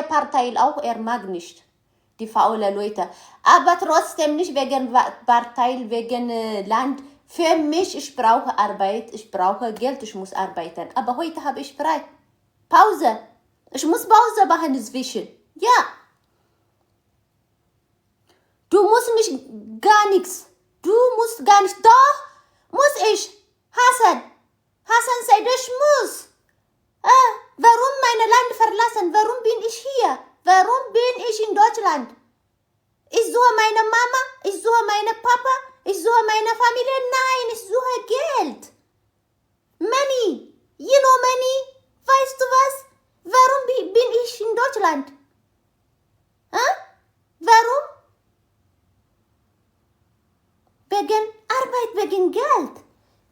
Partei auch mag nicht. Die faule Leute. Aber trotzdem nicht wegen Partei, wegen Land. Für mich, ich brauche Arbeit, ich brauche Geld, ich muss arbeiten. Aber heute habe ich frei. Pause. Ich muss Pause machen inzwischen. Ja. Du musst nicht gar nichts. Du musst gar nicht. Doch, muss ich. Hassan sagt, ich muss. Warum mein Land verlassen? Warum bin ich hier? Warum bin ich in Deutschland? Ich suche meine Mama, ich suche meine Papa, ich suche meine Familie. Nein, ich suche Geld. Money. You know money? Weißt du was? Warum bin ich in Deutschland? Warum? Wegen Arbeit, wegen Geld.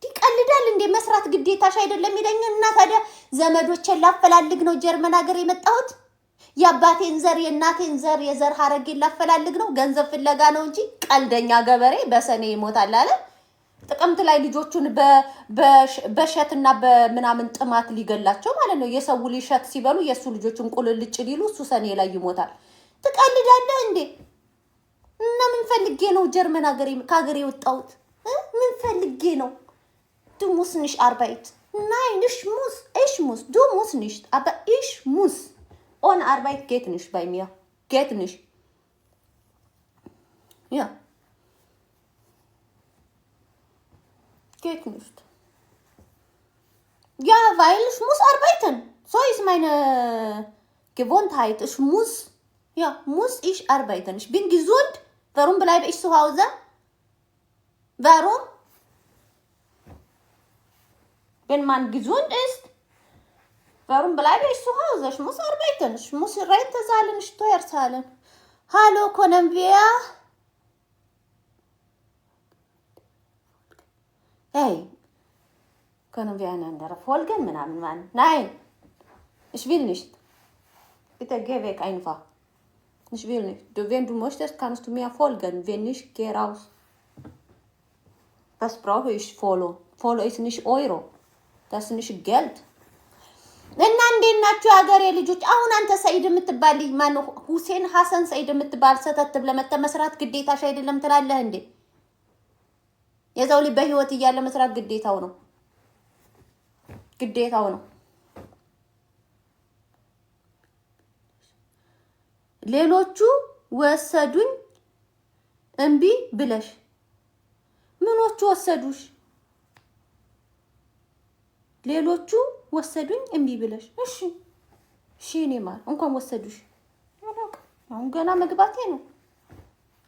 ይቀልዳል እንደ መስራት ግዴታሽ አይደለም ይለኝና ታዲያ ዘመዶቼን ላፈላልግ ነው ጀርመን ሀገር የመጣሁት የአባቴን ዘር የእናቴን ዘር የዘር ሐረግ ላፈላልግ ነው ገንዘብ ፍለጋ ነው እንጂ ቀልደኛ ገበሬ በሰኔ ይሞታል አለ ጥቅምት ላይ ልጆቹን በሸትና በመናምን ጥማት ሊገላቸው ማለት ነው የሰው ልጅት ሲበሉ የሱ ልጆቹን ቁልልጭ ሊሉ እሱ ሰኔ ላይ ይሞታል ትቀልዳለህ እንዴ እና ምን ፈልጌ ነው ጀርመን ሀገር ካገሬ ወጣሁት ምን ፈልጌ ነው Du musst nicht arbeiten. Nein, ich muss. Du musst nicht. Aber ich muss. Ohne Arbeit geht nicht bei mir. Geht nicht. Ja. Geht nicht. Ja, weil ich muss arbeiten. So ist meine Gewohnheit. Ich muss. Ja, muss ich arbeiten. Ich bin gesund. Warum bleibe ich zu Hause? Warum? Wenn man gesund ist, warum bleibe ich zu Hause? Ich muss arbeiten. Ich muss Rente zahlen, Steuer zahlen. Hallo, können wir? Hey, können wir einander folgen? Nein, ich will nicht. Bitte geh weg einfach. Ich will nicht. Wenn du möchtest, kannst du mir folgen. Wenn nicht, geh raus. Was brauche ich Follow? Follow ist nicht Euro. Das ist nicht Geld. እና እንዴት ናችሁ ሀገሬ ልጆች አሁን አንተ ሰይድ የምትባል ማን ሁሴን ሐሰን ሰይድ የምትባል ሰተት ብለመተ መስራት ግዴታሽ አይደለም ትላለህ እንዴ የዛው ልጅ በህይወት እያለ መስራት ግዴታው ነው ሌሎቹ ወሰዱኝ እምቢ ብለሽ ምኖቹ ወሰዱሽ ሌሎቹ ወሰዱኝ እምቢ ብለሽ እሺ እኔ ማር እንኳን ወሰዱሽ አሁን ገና መግባቴ ነው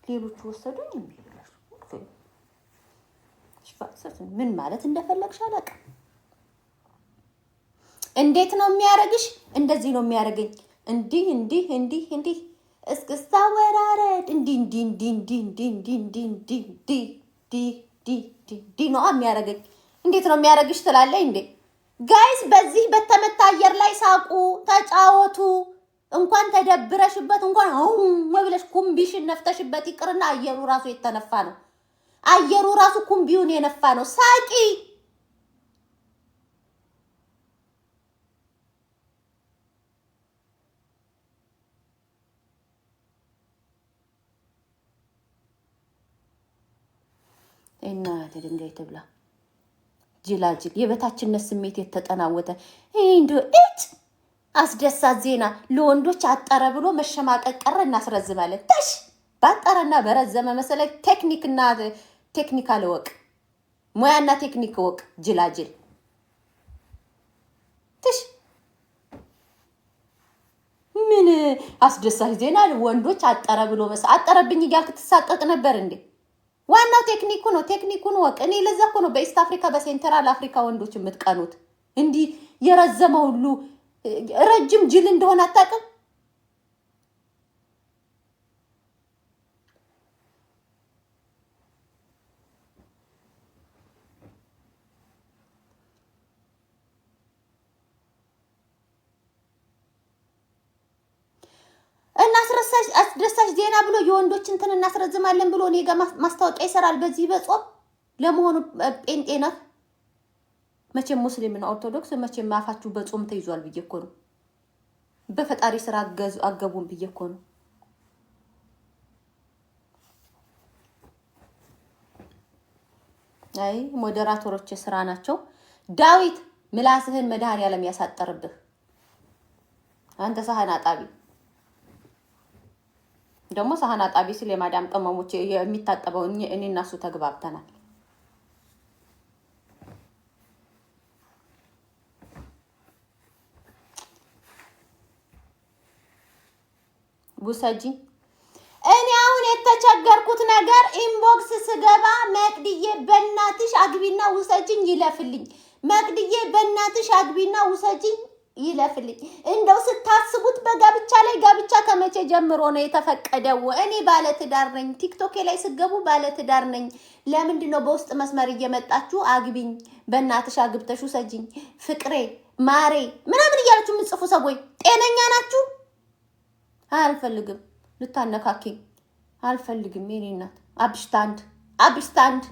ሌሎቹ ወሰዱኝ እምቢ ብለሽ ሽፋሰት ምን ማለት እንደፈለግሽ አላውቅ እንዴት ነው የሚያረግሽ እንደዚህ ነው የሚያረገኝ እንዲህ እስክስታ ወራረድ እንዲህ ነው የሚያረገኝ እንዴት ነው የሚያረግሽ ትላለህ እንዴ ጋይስ በዚህ በተመታ አየር ላይ ሳቁ ተጫወቱ እንኳን ተደብረሽበት እንኳን ወብለሽ ኩምቢሽን ነፍተሽበት ይቅርና አየሩ ራሱ የተነፋ ነው አየሩ ራሱ ኩምቢውን የነፋ ነው ሳቂ እና ድንጋይ ተብላ ጅላጅል የበታችነት ስሜት የተጠናወተ እንዶ እጭ አስደሳት ዜና ለወንዶች አጠረ ብሎ መሸማቀቅ ቀረ እናስረዝማለን ታሽ ባጠረና በረዘመ መሰለ ቴክኒካል ወቅ ሙያና ቴክኒክ ወቅ ጅላጅል ታሽ ምን አስደሳት ዜና ወንዶች አጠረ ብሎ አጠረብኝ ይያልክ ተሳቀቅ ነበር እንዴ ዋናው ቴክኒኩ ነው ወቅ እኔ ለዛኮ ነው በኢስት አፍሪካ በሴንትራል አፍሪካ ወንዶች የምትቀኑት እንዲ የረዘመው ሁሉ ረጅም ጅል እንደሆነ አጣቀም አስደሳች ዜና ብሎ የወንዶች እንትን እናስረዝማለን ብሎ እኔ ጋር ማስታወቂያ ይሰራል በዚህ በጾም ለመሆኑ ጴንጤና መቼም ሙስሊም ነው ኦርቶዶክስ መቼም አፋችሁ በጾም ተይዟል ብዬ እኮ ነው በፈጣሪ ስራ አገቡን ብዬ እኮ ነው። አይ ሞዴራተሮች ስራ ናቸው። ዳዊት ምላስህን መድኃኒዓለም ያሳጠርብህ። አንተ ሳህን አጣቢ ደግሞ ሳህን አጣቢ ሲል የማዳም ቅመሞች የሚታጠበው እኔ እና እሱ ተግባብተናል። ውሰጂ። እኔ አሁን የተቸገርኩት ነገር ኢንቦክስ ስገባ መቅድዬ በእናትሽ አግቢና ውሰጂኝ ይለፍልኝ። መቅድዬ በእናትሽ አግቢና ውሰጂኝ ይለፍልኝ። እንደው ስታስቡት በጋብቻ ላይ ጋብቻ ከመቼ ጀምሮ ነው የተፈቀደው? እኔ ባለ ትዳር ነኝ። ቲክቶክ ላይ ስገቡ ባለ ትዳር ነኝ። ለምንድን ነው በውስጥ መስመር እየመጣችሁ አግቢኝ፣ በእናትሽ አግብተሽ ውሰጂኝ፣ ፍቅሬ ማሬ ምናምን እያላችሁ የምትጽፉ ሰዎች ጤነኛ ናችሁ? አልፈልግም። ልታነካኪኝ አልፈልግም። የኔ እናት አብሽታንድ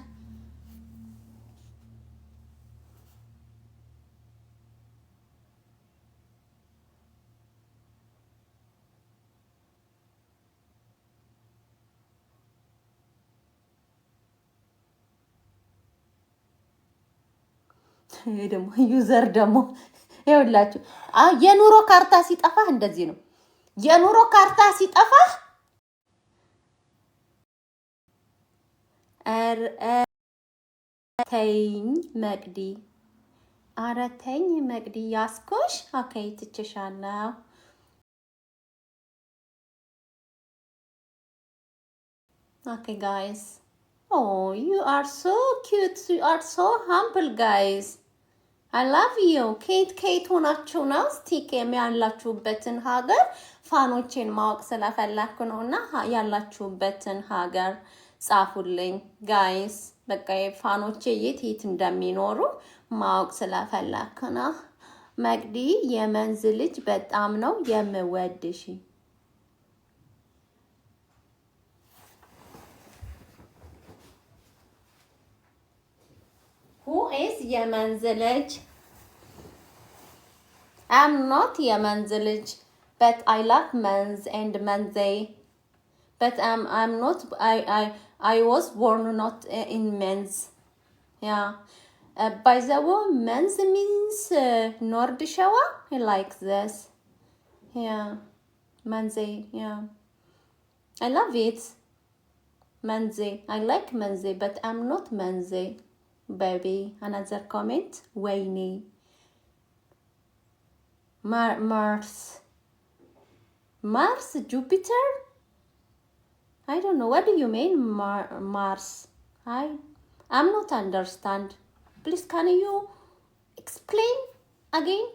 ይሄ ደግሞ ዩዘር ደግሞ ይኸውላችሁ የኑሮ ካርታ ሲጠፋ እንደዚህ ነው። የኑሮ ካርታ ሲጠፋ ተይኝ መቅዲ፣ ኧረ ተይኝ መቅዲ ያስኮሽ። ኦኬ ትችሻለሁ። ኦኬ ጋይስ oh you are so cute, you are so humble guys. I love you. ከየት ሆናችሁ ነው? ስቲክ ያላችሁበትን ሀገር ፋኖቼን ማወቅ ስለፈለኩ ነውና ያላችሁበትን ሀገር ጻፉልኝ ጋይስ። በቃ ፋኖቼ የት እንደሚኖሩ ማወቅ ስለፈለኩ ነው። መቅዲ የመንዝ ልጅ በጣም ነው የምወድሽ። Who is የመንዝ ልጅ? I'm not የመንዝ ልጅ, but I love men's and menze. But I'm not. I was born not in men's. Yeah. By the way, men's means Nordishawa. I like this. Yeah. Menze. Yeah. I love it. Menze. I like menze, but I'm not menze. Baby, another comment. Wayne. Mars, Jupiter. I don't know. What do you mean, Mars? I'm not understand. Please, can you explain again?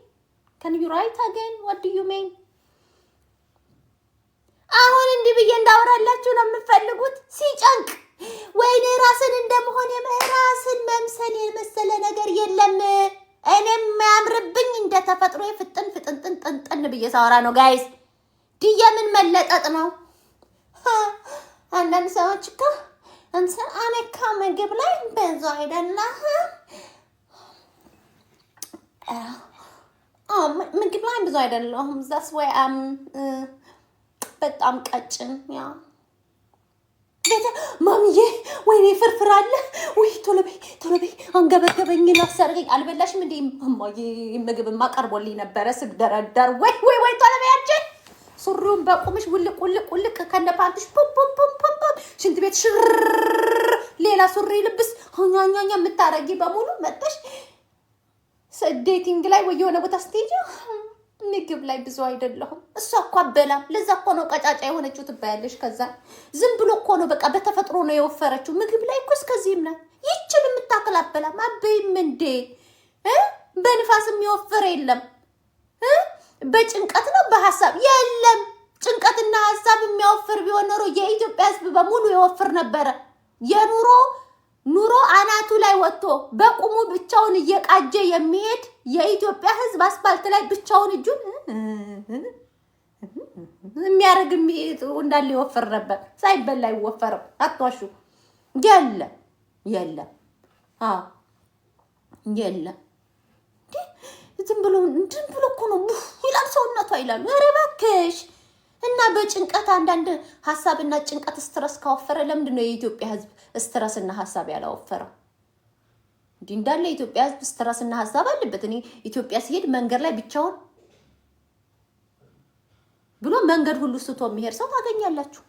Can you write again? What do you mean? አሁን እንዲህ ብዬ እንዳወራላችሁ ነው የምፈልጉት? ሲጨንቅ ወይኔ ራስን እንደመሆን የራስን መምሰል የመሰለ ነገር የለም። እኔም የሚያምርብኝ እንደ ተፈጥሮ ፍጥን ብዬ ሳወራ ነው ጋይስ። የምን መለጠጥ ነው? አንዳንድ ሰዎች እኮ አነካ ምግብ ላይ በዛ አይደለም ምግብ ላይ ብዙ አይደለም። that's why በጣም ቀጭን ያ ማሚዬ ወይኔ ፍርፍር አለ ወይ ቶሎ በይ አንገበገበኝ ላሰርገኝ አልበላሽም እንዴ ማማዬ ምግብ ማቀርቦልኝ ነበረ ስደረደር ወይ ቶሎ በይ አንቺ ሱሪውን በቁምሽ ውልቅ ከነ ፓንትሽ ፖፖ ሽንት ቤት ሽር ሌላ ሱሪ ልብስ ሆኛኛ የምታረጊ በሙሉ መጥተሽ ዴቲንግ ላይ ወይ የሆነ ቦታ ስትሄጂ ምግብ ላይ ብዙ አይደለሁም። እሷ እኮ አበላም ለዛ እኮ ነው ቀጫጫ የሆነችው ትባያለሽ። ከዛ ዝም ብሎ እኮ ነው በቃ በተፈጥሮ ነው የወፈረችው። ምግብ ላይ እኮ እስከዚህም ናት። ይችን የምታክል አበላም አበይም እንዴ በንፋስ የሚወፍር የለም። በጭንቀት ነው በሐሳብ የለም። ጭንቀትና ሐሳብ የሚያወፍር ቢሆን ኖሮ የኢትዮጵያ ሕዝብ በሙሉ ይወፍር ነበረ። ኑሮ አናቱ ላይ ወጥቶ በቁሙ ብቻውን እየቃጀ የሚሄድ የኢትዮጵያ ሕዝብ አስፋልት ላይ ብቻውን እጁን የሚያረግ እንዳለ ይወፍር ነበር። ሳይበላ ይወፈረው አትዋሹ። የለም ዝም ብሎ እኮ ነው ይላል ሰውነቷ ይላሉ። ኧረ እባክሽ እና በጭንቀት አንዳንድ ሀሳብና ጭንቀት ስትረስ ካወፈረ ለምንድን ነው የኢትዮጵያ ህዝብ ስትረስና ሀሳብ ያላወፈረው? እንዲህ እንዳለ የኢትዮጵያ ህዝብ ስትረስና ሀሳብ አለበት። እኔ ኢትዮጵያ ሲሄድ መንገድ ላይ ብቻውን ብሎ መንገድ ሁሉ ስቶ የሚሄድ ሰው ታገኛላችሁ።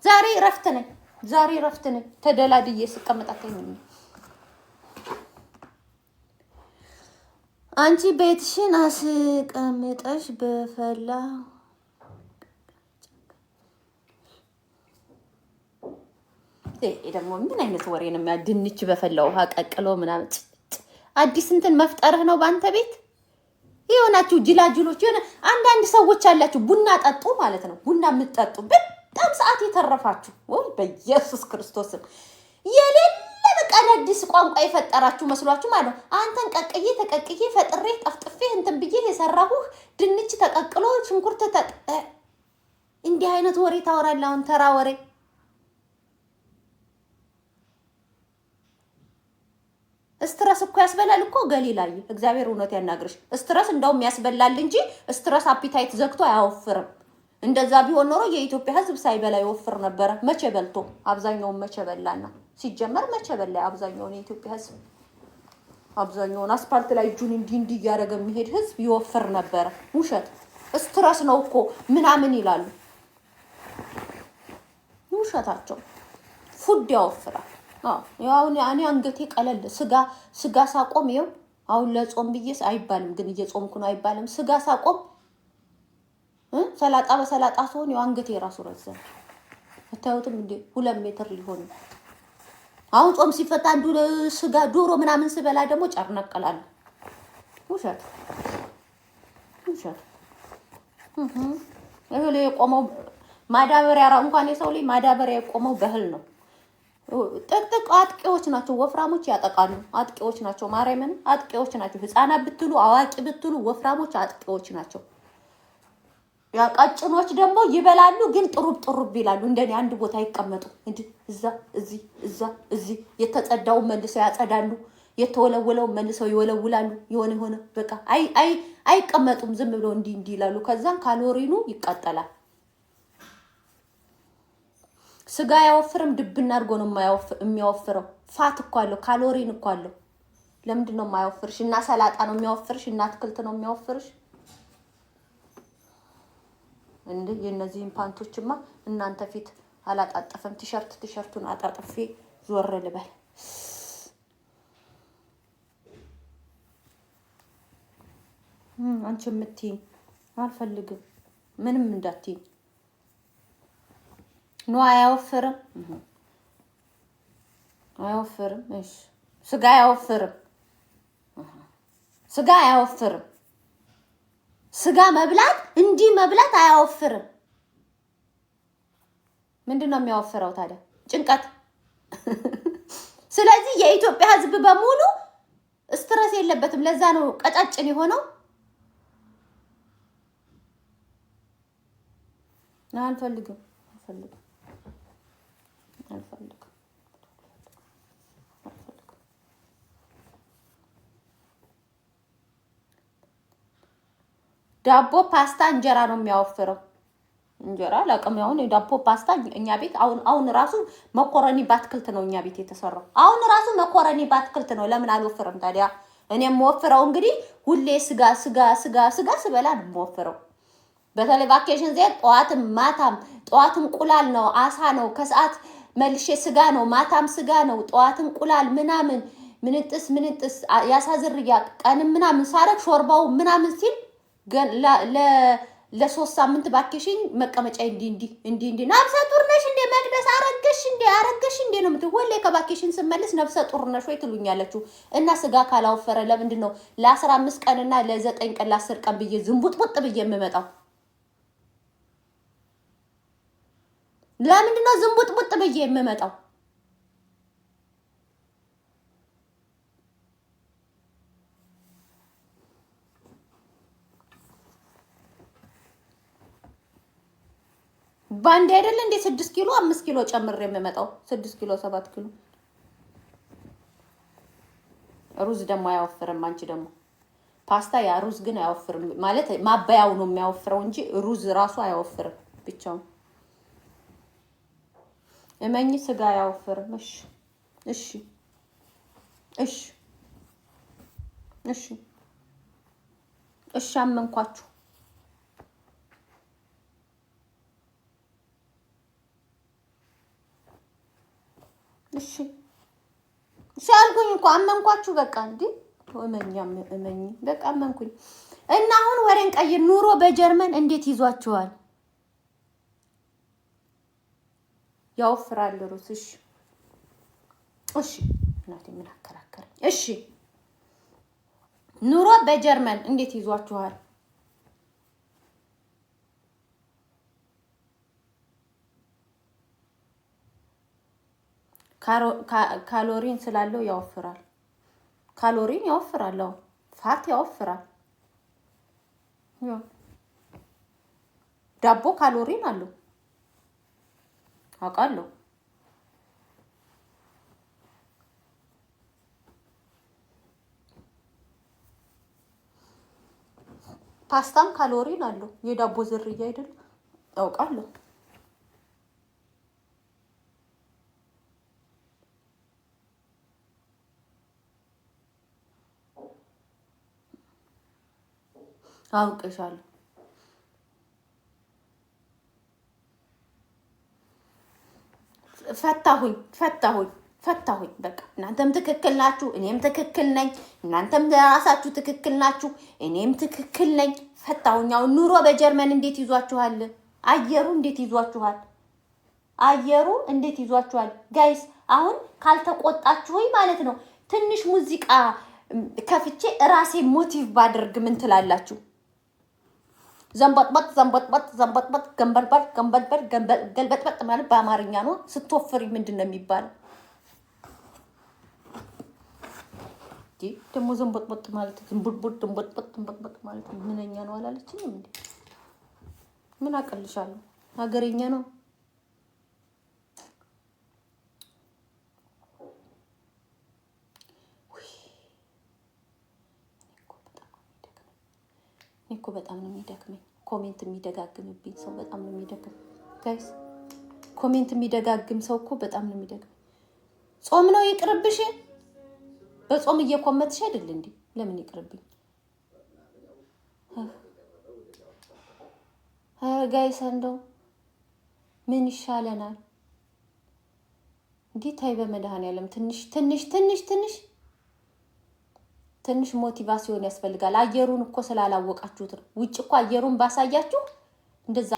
ዛሬ እረፍት ነኝ። ተደላድዬ ስቀመጥ አታይኝም። አንቺ ቤትሽን አስቀምጠሽ በፈላ ደግሞ ምን አይነት ወሬ ነው? ድንች በፈላ ውሃ ቀቅሎ ምናምን አዲስ እንትን መፍጠርህ ነው በአንተ ቤት። የሆናችሁ ጅላጅሎች የሆነ አንዳንድ ሰዎች አላችሁ፣ ቡና ጠጡ ማለት ነው። ቡና የምትጠጡ በጣም ሰዓት የተረፋችሁ ወይ በኢየሱስ ክርስቶስም የሌለ በቃ አዲስ ቋንቋ የፈጠራችሁ መስሏችሁ ማለት ነው። አንተን ተቀቅዬ ፈጥሬ ጠፍጥፌ እንትን ብዬ የሰራሁህ ድንች ተቀቅሎ ሽንኩርት እንዲህ አይነት ወሬ ታወራለህ? አሁን ተራ ወሬ ስትረስ እኮ ያስበላል እኮ ገሊላዬ፣ እግዚአብሔር እውነት ያናግርሽ። ስትረስ እንደውም ያስበላል እንጂ ስትረስ አፒታይት ዘግቶ አያወፍርም። እንደዛ ቢሆን ኖሮ የኢትዮጵያ ህዝብ ሳይበላ ይወፍር ነበረ። መቼ በልቶ? አብዛኛውን መቼ በላና? ሲጀመር መቼ በላ? አብዛኛውን የኢትዮጵያ ህዝብ አብዛኛውን አስፓልት ላይ እጁን እንዲህ እያደረገ የሚሄድ ህዝብ ይወፍር ነበረ። ውሸት። ስትረስ ነው እኮ ምናምን ይላሉ። ውሸታቸው። ፉድ ያወፍራል። ያው እኔ አንገቴ ቀለል ስጋ ሳቆም ይኸው አሁን ለጾም ብዬስ አይባልም፣ ግን እየጾምኩ ነው አይባልም። ስጋ ሳቆም ሰላጣ በሰላጣ ሲሆን ያው አንገቴ ራሱ ረዘመ። አታዩትም እንዴ? 2 ሜትር ሊሆን። አሁን ጾም ሲፈታ አንዱ ስጋ ዶሮ ምናምን ስበላ ደግሞ ጨርነቀላል። ውሸት። እህል የቆመው ማዳበሪያ እንኳን የሰው ልጅ ማዳበሪያ የቆመው በእህል ነው። ጥቅጥቅ አጥቂዎች ናቸው። ወፍራሞች ያጠቃሉ። አጥቂዎች ናቸው። ማርያምን አጥቂዎች ናቸው። ህፃናት ብትሉ አዋቂ ብትሉ ወፍራሞች አጥቂዎች ናቸው። ያ ቀጭኖች ደግሞ ይበላሉ፣ ግን ጥሩብ ይላሉ። እንደኔ አንድ ቦታ ይቀመጡ እንዴ? እዚህ የተጸዳውን መልሰው ያጸዳሉ፣ የተወለወለው መልሰው ይወለውላሉ። የሆነ በቃ አይቀመጡም። ዝም ብለው እንዲህ ይላሉ። ከዛን ካሎሪኑ ይቃጠላል። ስጋ ያወፍርም፣ ድብና አድርጎ ነው የሚያወፍረው። ፋት እኮ አለው፣ ካሎሪን እኮ አለው። ለምንድን ነው የማያወፍርሽ? እና ሰላጣ ነው የሚያወፍርሽ? እና አትክልት ነው የሚያወፍርሽ? እንዴ የነዚህን ፓንቶችማ እናንተ ፊት አላጣጠፈም። ቲሸርቱን አጣጥፌ ዞር ልበል። አንቺ የምትይኝ አልፈልግም። ምንም እንዳትይኝ። ኖ አያወፍርም። እሺ ስጋ አያወፍርም። ስጋ መብላት እንዲህ መብላት አያወፍርም። ምንድነው የሚያወፍረው ታዲያ? ጭንቀት። ስለዚህ የኢትዮጵያ ህዝብ በሙሉ ስትረስ የለበትም። ለዛ ነው ቀጫጭን የሆነው። አልፈልግም። ዳቦ ፓስታ እንጀራ ነው የሚያወፍረው። እንጀራ ለቀም ያውን ዳቦ ፓስታ እኛ ቤት አሁን ራሱ መኮረኒ ባትክልት ነው እኛ ቤት የተሰራው። አሁን ራሱ መኮረኒ ባትክልት ነው። ለምን አልወፍርም ታዲያ? እኔም ወፍረው እንግዲህ ሁሌ ስጋ ስበላ ነው የምወፍረው። በተለይ ቫኬሽን ዘይት ጠዋትም ማታም፣ ጠዋትም ቁላል ነው አሳ ነው፣ ከሰዓት መልሼ ስጋ ነው፣ ማታም ስጋ ነው፣ ጠዋትም ቁላል ምናምን ምንጥስ ያሳዝርያ ቀንም ምናምን ሳረግ ሾርባው ምናምን ሲል ለ3 ሳምንት ቫኬሽን መቀመጫ እንዲ ነፍሰ ጡር ነሽ እንደ መቅደስ አረገሽ እንደ ነው የምትወለ ከቫኬሽን ስመለስ ነፍሰ ጡር ነሽ ወይ ትሉኛላችሁ። እና ስጋ ካላወፈረ ለምንድን ነው ለ15 ቀንና ለ9 ቀን ለ10 ቀን ብዬ ዝንቡጥቡጥ ብዬ የምመጣው? ለምንድን ነው ዝንቡጥቡጥ ብዬ የምመጣው? ባንዴ አይደለ እንዴ 6 ኪሎ 5 ኪሎ ጨምሬ የምመጣው? 6 ኪሎ 7 ኪሎ ሩዝ ደግሞ አያወፍርም። አንቺ ደግሞ ፓስታ ያ ሩዝ ግን አያወፍርም ማለት ማባያው ነው የሚያወፍረው እንጂ ሩዝ ራሱ አያወፍርም ብቻው። እመኝ ስጋ አያወፍርም። እሺ እሺ እሺ እሺ እሺ አመንኳችሁ። እሺ ሻልኩኝ እኮ አመንኳችሁ። በቃ እንዴ እመኝ በቃ አመንኩኝ። እና አሁን ወሬን ቀይር። ኑሮ በጀርመን እንዴት ይዟችኋል? ያወፍራል ሩዝ። እሺ እሺ እናቴ ምን አከራከረኝ? እሺ ኑሮ በጀርመን እንዴት ይዟችኋል? ካሎሪን ስላለው ያወፍራል። ካሎሪን ያወፍራል። ፋት ያወፍራል። ዳቦ ካሎሪን አለው አውቃለሁ። ፓስታም ካሎሪን አለው። የዳቦ ዝርያ አይደል? አውቃለሁ። አውቅሻለሁ። ፈታሁኝ። በቃ እናንተም ትክክል ናችሁ፣ እኔም ትክክል ነኝ። እናንተም ራሳችሁ ትክክል ናችሁ፣ እኔም ትክክል ነኝ። ፈታሁኝ። አሁን ኑሮ በጀርመን እንዴት ይዟችኋል? አየሩ እንዴት ይዟችኋል? ጋይስ አሁን ካልተቆጣችሁኝ ማለት ነው ትንሽ ሙዚቃ ከፍቼ ራሴ ሞቲቭ ባደርግ ምን ትላላችሁ? ዘንበጥበጥ ገልበጥበጥ ማለት በአማርኛ ነው። ስትወፍሪ ምንድን ነው የሚባለው? ደግሞ ዘንበጥበጥ ማለት ዘንበጥበጥ ማለት ምንኛ ነው አላለችኝም እንዴ? ምን አቀልሻለሁ? ሀገሬኛ ነው። እኮ በጣም ነው የሚደክመኝ። ኮሜንት የሚደጋግምብኝ ሰው በጣም ነው የሚደክም። ጋይስ ኮሜንት የሚደጋግም ሰው እኮ በጣም ነው የሚደክም። ጾም ነው ይቅርብሽ። በጾም እየኮመትሽ አይደል እንዴ? ለምን ይቅርብኝ? ጋይስ እንደው ምን ይሻለናል? እንዴ ታይ በመድኃኒዓለም ትንሽ ሞቲቫሲዮን ያስፈልጋል። አየሩን እኮ ስላላወቃችሁት ነው። ውጭ እኮ አየሩን ባሳያችሁ እንደዛ።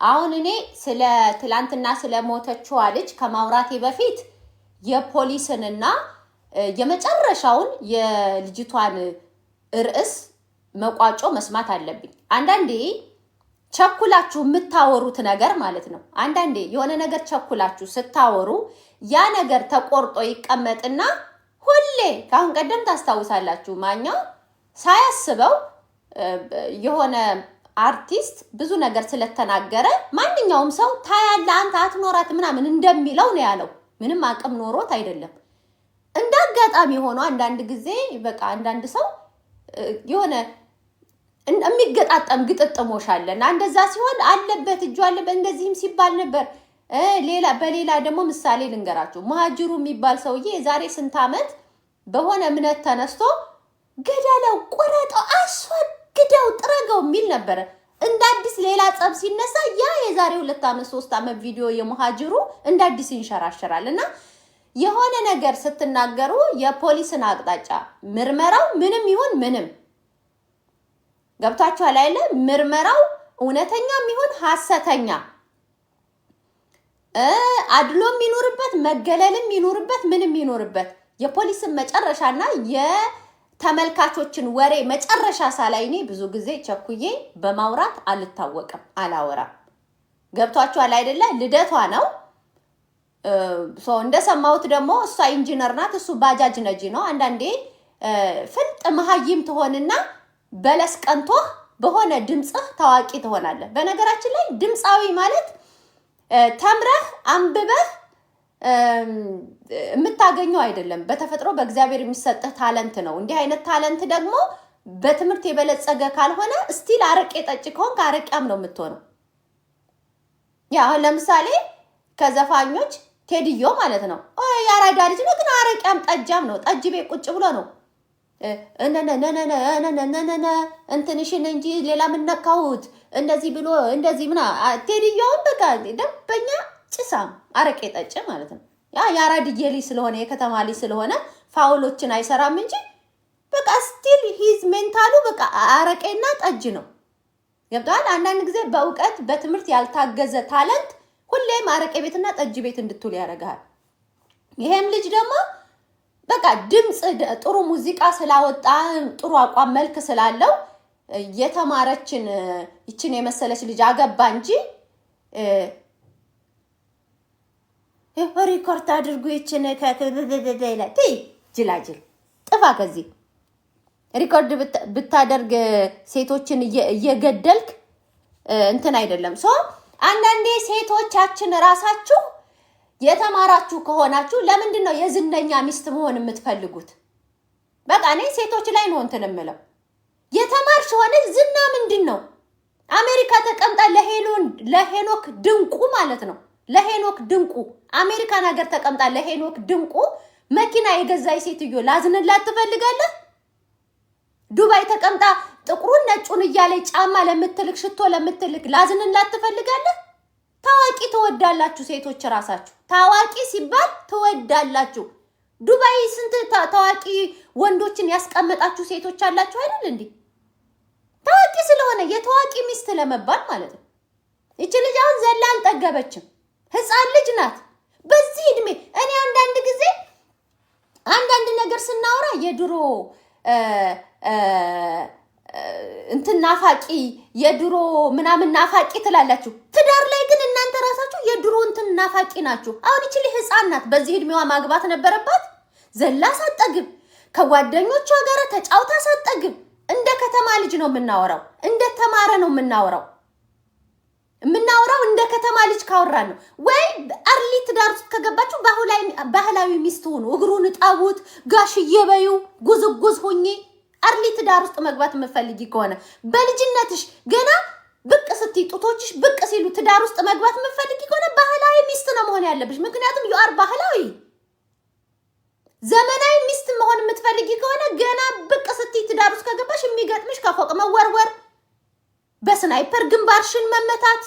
አሁን እኔ ስለ ትላንትና ስለ ሞተችዋ ልጅ ከማውራቴ በፊት የፖሊስንና የመጨረሻውን የልጅቷን ርዕስ መቋጮ መስማት አለብኝ። አንዳንዴ ቸኩላችሁ የምታወሩት ነገር ማለት ነው። አንዳንዴ የሆነ ነገር ቸኩላችሁ ስታወሩ ያ ነገር ተቆርጦ ይቀመጥና ሁሌ ካሁን ቀደም ታስታውሳላችሁ ማኛው ሳያስበው የሆነ አርቲስት ብዙ ነገር ስለተናገረ ማንኛውም ሰው ታያለ አንተ አትኖራት ምናምን እንደሚለው ነው ያለው። ምንም አቅም ኖሮት አይደለም። እንዳጋጣሚ ሆኖ አንዳንድ ጊዜ በቃ አንዳንድ ሰው የሆነ የሚገጣጠም ግጥጥሞሽ አለና እንደዛ ሲሆን አለበት እጁ አለበት እንደዚህም ሲባል ነበር። በሌላ ደግሞ ምሳሌ ልንገራችሁ። መሀጅሩ የሚባል ሰውዬ የዛሬ ስንት ዓመት በሆነ እምነት ተነስቶ ገደለው፣ ቆረጠው፣ አስወግደው፣ ጥረገው የሚል ነበረ። እንደ አዲስ ሌላ ጸብ ሲነሳ ያ የዛሬ 2 ዓመት 3 ዓመት ቪዲዮ የመሀጅሩ እንደ አዲስ ይንሸራሸራል። እና የሆነ ነገር ስትናገሩ የፖሊስን አቅጣጫ ምርመራው ምንም ይሁን ምንም ገብታችኋል አይደለ? ምርመራው እውነተኛም ይሁን ሐሰተኛ አድሎም ይኖርበት መገለልም ይኖርበት ምንም ይኖርበት የፖሊስን መጨረሻና የተመልካቾችን ወሬ መጨረሻ ሳላይ እኔ ብዙ ጊዜ ቸኩዬ በማውራት አልታወቅም፣ አላወራም። ገብታችኋል አይደለ? ልደቷ ነው። እንደሰማሁት ደግሞ እሷ ኢንጂነር ናት፣ እሱ ባጃጅ ነጂ ነው። አንዳንዴ ፍልጥ መሀይም ትሆንና በለስ ቀንቶህ በሆነ ድምጽህ ታዋቂ ትሆናለህ። በነገራችን ላይ ድምጻዊ ማለት ተምረህ አንብበህ የምታገኘው አይደለም። በተፈጥሮ በእግዚአብሔር የሚሰጥህ ታለንት ነው። እንዲህ አይነት ታለንት ደግሞ በትምህርት የበለጸገ ካልሆነ ስቲል አረቄ ጠጭ ከሆንክ አረቂያም ነው የምትሆነው። ያ ለምሳሌ ከዘፋኞች ቴዲዮ ማለት ነው ያራዳ ልጅ ነው፣ ግን አረቂያም ጠጃም ነው። ጠጅ ቤት ቁጭ ብሎ ነው እንትንሽን እንጂ ሌላ ምን ነካሁት እንደዚህ ብሎ እንደዚህ ምና ቴዲዮውን በቃ ደንበኛ ጭሳም አረቄ ጠጭ ማለት ነው። ያ ያራድዬ ልጅ ስለሆነ የከተማ ልጅ ስለሆነ ፋውሎችን አይሰራም እንጂ በቃ ስቲል ሂዝ ሜንታሉ በቃ አረቄና ጠጅ ነው። ገብቷል? አንዳንድ ጊዜ በእውቀት በትምህርት ያልታገዘ ታለንት ሁሌም አረቄ ቤትና ጠጅ ቤት እንድትውል ያደርጋል። ይሄም ልጅ ደግሞ በቃ ድምጽ ጥሩ ሙዚቃ ስላወጣ ጥሩ አቋም መልክ ስላለው የተማረችን ይችን የመሰለች ልጅ አገባ እንጂ ሪኮርድ አድርጉ ይችን ከከበበበበለ ጅላጅል ጥፋ ከዚህ ሪኮርድ ብታደርግ ሴቶችን እየገደልክ እንትን አይደለም። ሶ አንዳንዴ ሴቶቻችን ራሳችሁ የተማራችሁ ከሆናችሁ ለምንድን ነው የዝነኛ ሚስት መሆን የምትፈልጉት? በቃ እኔ ሴቶች ላይ ነው እንትን የምለው። የተማርሽ ሆነ ዝና ምንድን ነው? አሜሪካ ተቀምጣ ለሄኖክ ድንቁ ማለት ነው። ለሄኖክ ድንቁ አሜሪካን ሀገር ተቀምጣ ለሄኖክ ድንቁ መኪና የገዛይ ሴትዮ ላዝንላት ትፈልጋለህ? ዱባይ ተቀምጣ ጥቁሩን ነጩን እያለ ጫማ ለምትልክ ሽቶ ለምትልክ ላዝንላት ትፈልጋለህ? ታዋቂ ትወዳላችሁ ሴቶች ራሳችሁ። ታዋቂ ሲባል ትወዳላችሁ። ዱባይ ስንት ታዋቂ ወንዶችን ያስቀመጣችሁ ሴቶች አላችሁ አይደል እንዴ? ታዋቂ ስለሆነ የታዋቂ ሚስት ለመባል ማለት ነው። እቺ ልጅ አሁን ዘላ አልጠገበችም። ህፃን ልጅ ናት። በዚህ እድሜ እኔ አንዳንድ ጊዜ አንዳንድ ነገር ስናወራ የድሮ እንትን ናፋቂ የድሮ ምናምን ናፋቂ ትላላችሁ። ትዳር ላይ ግን እናንተ ራሳችሁ የድሮ እንትን ናፋቂ ናችሁ። አሁን እቺ ልጅ ህፃን ናት። በዚህ እድሜዋ ማግባት ነበረባት። ዘላ ሳጠግብ ከጓደኞቿ ጋር ተጫውታ ሳጠግብ እንደ ከተማ ልጅ ነው የምናወራው። እንደ ተማረ ነው የምናወራው እንደ ከተማ ልጅ ካወራን ነው። ወይ አርሊ ትዳር ውስጥ ከገባችሁ ባህላዊ ሚስት ሁኑ። እግሩን ጣቡት፣ ጋሽዬ በዩ፣ ጉዝጉዝ ሁኚ። አርሊ ትዳር ውስጥ መግባት የምትፈልጊ ከሆነ በልጅነትሽ ገና ብቅ ስትይ ጡቶችሽ ብቅ ሲሉ ትዳር ውስጥ መግባት የምትፈልጊ ከሆነ ባህላዊ ሚስት ነው መሆን ያለብሽ። ምክንያቱም ዩአር ባህላዊ። ዘመናዊ ሚስት መሆን የምትፈልጊ ከሆነ ገና ብቅ ስትይ ትዳር ውስጥ ከገባሽ የሚገጥምሽ ከፎቅ መወርወር፣ በስናይፐር ግንባርሽን መመታት፣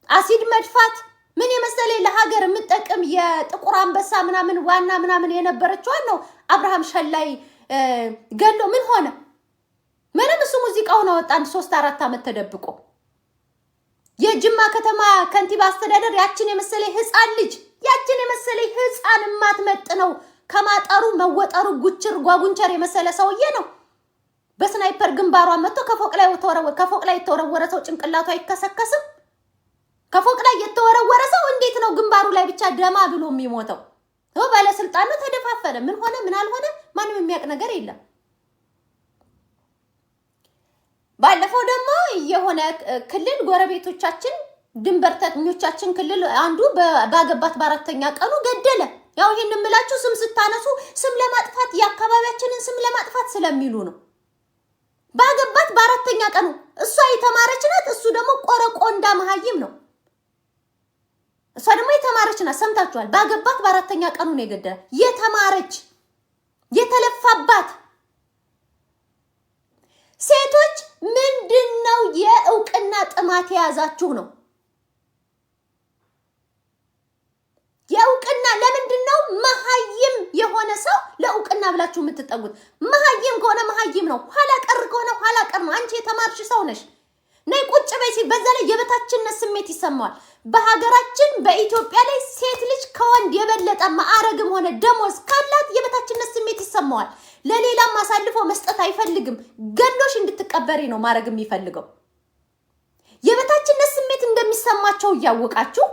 አሲድ መድፋት። ምን የመሰለ ለሀገር የምጠቅም የጥቁር አንበሳ ምናምን ዋና ምናምን የነበረችዋን ነው አብርሃም ሸላይ ገሎ ምን ሆነ? ምንም እሱ ሙዚቃውን አወጣ 3-4 ዓመት ተደብቆ። የጅማ ከተማ ከንቲባ አስተዳደር ያችን የመሰለ ህፃን ልጅ ያችን የመሰለ ህፃን ማትመጥ ነው ከማጠሩ መወጠሩ ጉችር ጓጉንቸር የመሰለ ሰውዬ ነው በስናይፐር ግንባሯን መጥቶ ከፎቅ ላይ የተወረወረ ሰው ጭንቅላቱ አይከሰከስም? ከፎቅ ላይ የተወረወረ ሰው እንዴት ነው ግንባሩ ላይ ብቻ ደማ ብሎ የሚሞተው? ባለስልጣኑ ተደፋፈረ። ምን ሆነ ምን አልሆነ ማንም የሚያውቅ ነገር የለም። ባለፈው ደግሞ የሆነ ክልል ጎረቤቶቻችን ድንበርተኞቻችን ክልል አንዱ ባገባት በአራተኛ ቀኑ ገደለ። ያው ይሄን እንምላችሁ ስም ስታነሱ ስም ለማጥፋት የአካባቢያችንን ስም ለማጥፋት ስለሚሉ ነው። ባገባት በአራተኛ ቀኑ እሷ የተማረች ናት፣ እሱ ደግሞ ቆረቆንዳ መሀይም ነው። እሷ ደግሞ የተማረች ናት። ሰምታችኋል። ባገባት በአራተኛ ቀኑ ነው የገደለ። የተማረች የተለፋባት። ሴቶች ምንድነው የእውቅና ጥማት የያዛችሁ ነው? የእውቅና ለምንድነው መሀይም የሆነ ሰው ለእውቅና ብላችሁ የምትጠጉት? መሀይም ከሆነ መሀይም ነው፣ ኋላ ቀር ከሆነ ኋላ ቀር ነው። አንቺ የተማርሽ ሰው ነሽ። ነይ ቁጭ በይ ሲል በዛ ላይ የበታችነት ስሜት ይሰማዋል። በሀገራችን በኢትዮጵያ ላይ ሴት ልጅ ከወንድ የበለጠ ማዕረግም ሆነ ደሞዝ ካላት የበታችነት ስሜት ይሰማዋል። ለሌላም አሳልፎ መስጠት አይፈልግም። ገሎሽ እንድትቀበሪ ነው ማድረግ የሚፈልገው። የበታችነት ስሜት እንደሚሰማቸው እያወቃችሁ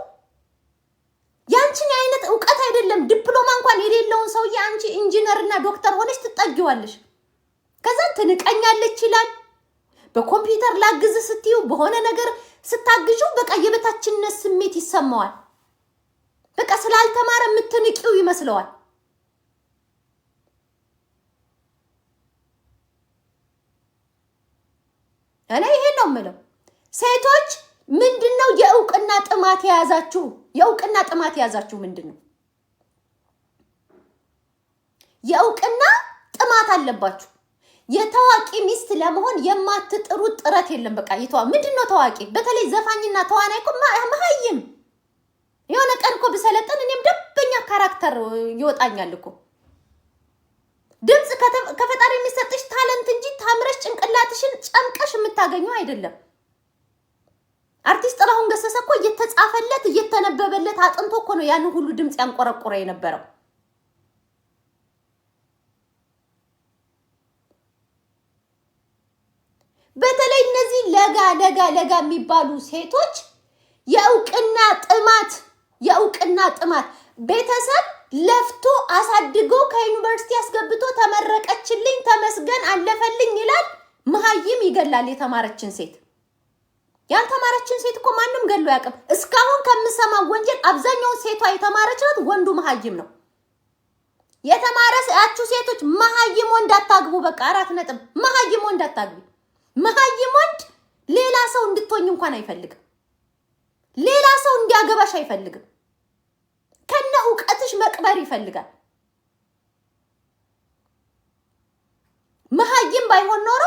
ያንቺን አይነት ዕውቀት አይደለም ዲፕሎማ እንኳን የሌለውን ሰውዬ አንቺ ኢንጂነርና ዶክተር ሆነሽ ትጠጊዋለሽ። ከዛ ትንቀኛለች ይላል። በኮምፒውተር ላግዝ ስትዩ በሆነ ነገር ስታግዡ በቃ የበታችነት ስሜት ይሰማዋል። በቃ ስላልተማረ የምትንቂው ይመስለዋል። እኔ ይሄን ነው የምለው። ሴቶች ምንድነው የእውቅና ጥማት የያዛችሁ? የእውቅና ጥማት የያዛችሁ ምንድነው? የእውቅና ጥማት አለባችሁ። የታዋቂ ሚስት ለመሆን የማትጥሩት ጥረት የለም። በቃ ምንድነው ታዋቂ? በተለይ ዘፋኝና ተዋናይ እኮ መሀይም የሆነ ቀን እኮ ብሰለጠን እኔም ደበኛ ካራክተር ይወጣኛል እኮ። ድምጽ ከፈጣሪ የሚሰጥሽ ታለንት እንጂ ታምረሽ ጭንቅላትሽን ጨምቀሽ የምታገኘው አይደለም። አርቲስት ጥላሁን ገሰሰ እኮ እየተጻፈለት እየተነበበለት አጥንቶ እኮ ነው ያን ሁሉ ድምጽ ያንቆረቆረ የነበረው። በተለይ እነዚህ ለጋ የሚባሉ ሴቶች የእውቅና ጥማት ቤተሰብ ለፍቶ አሳድጎ ከዩኒቨርሲቲ አስገብቶ ተመረቀችልኝ ተመስገን አለፈልኝ ይላል። መሀይም ይገላል የተማረችን ሴት። ያልተማረችን ሴት እኮ ማንም ገሎ ያቀም። እስካሁን ከምሰማው ወንጀል አብዛኛው ሴቷ የተማረች ናት፣ ወንዱ መሀይም ነው። የተማረችሁ ሴቶች መሀይም ወንድ አታግቡ። በቃ 4 ነጥብ። መሀይም ወንድ አታግቡ። መሀይም ወንድ ሌላ ሰው እንድትሆኝ እንኳን አይፈልግም። ሌላ ሰው እንዲያገባሽ አይፈልግም። ከነ ዕውቀትሽ መቅበር ይፈልጋል። መሀይም ባይሆን ኖሮ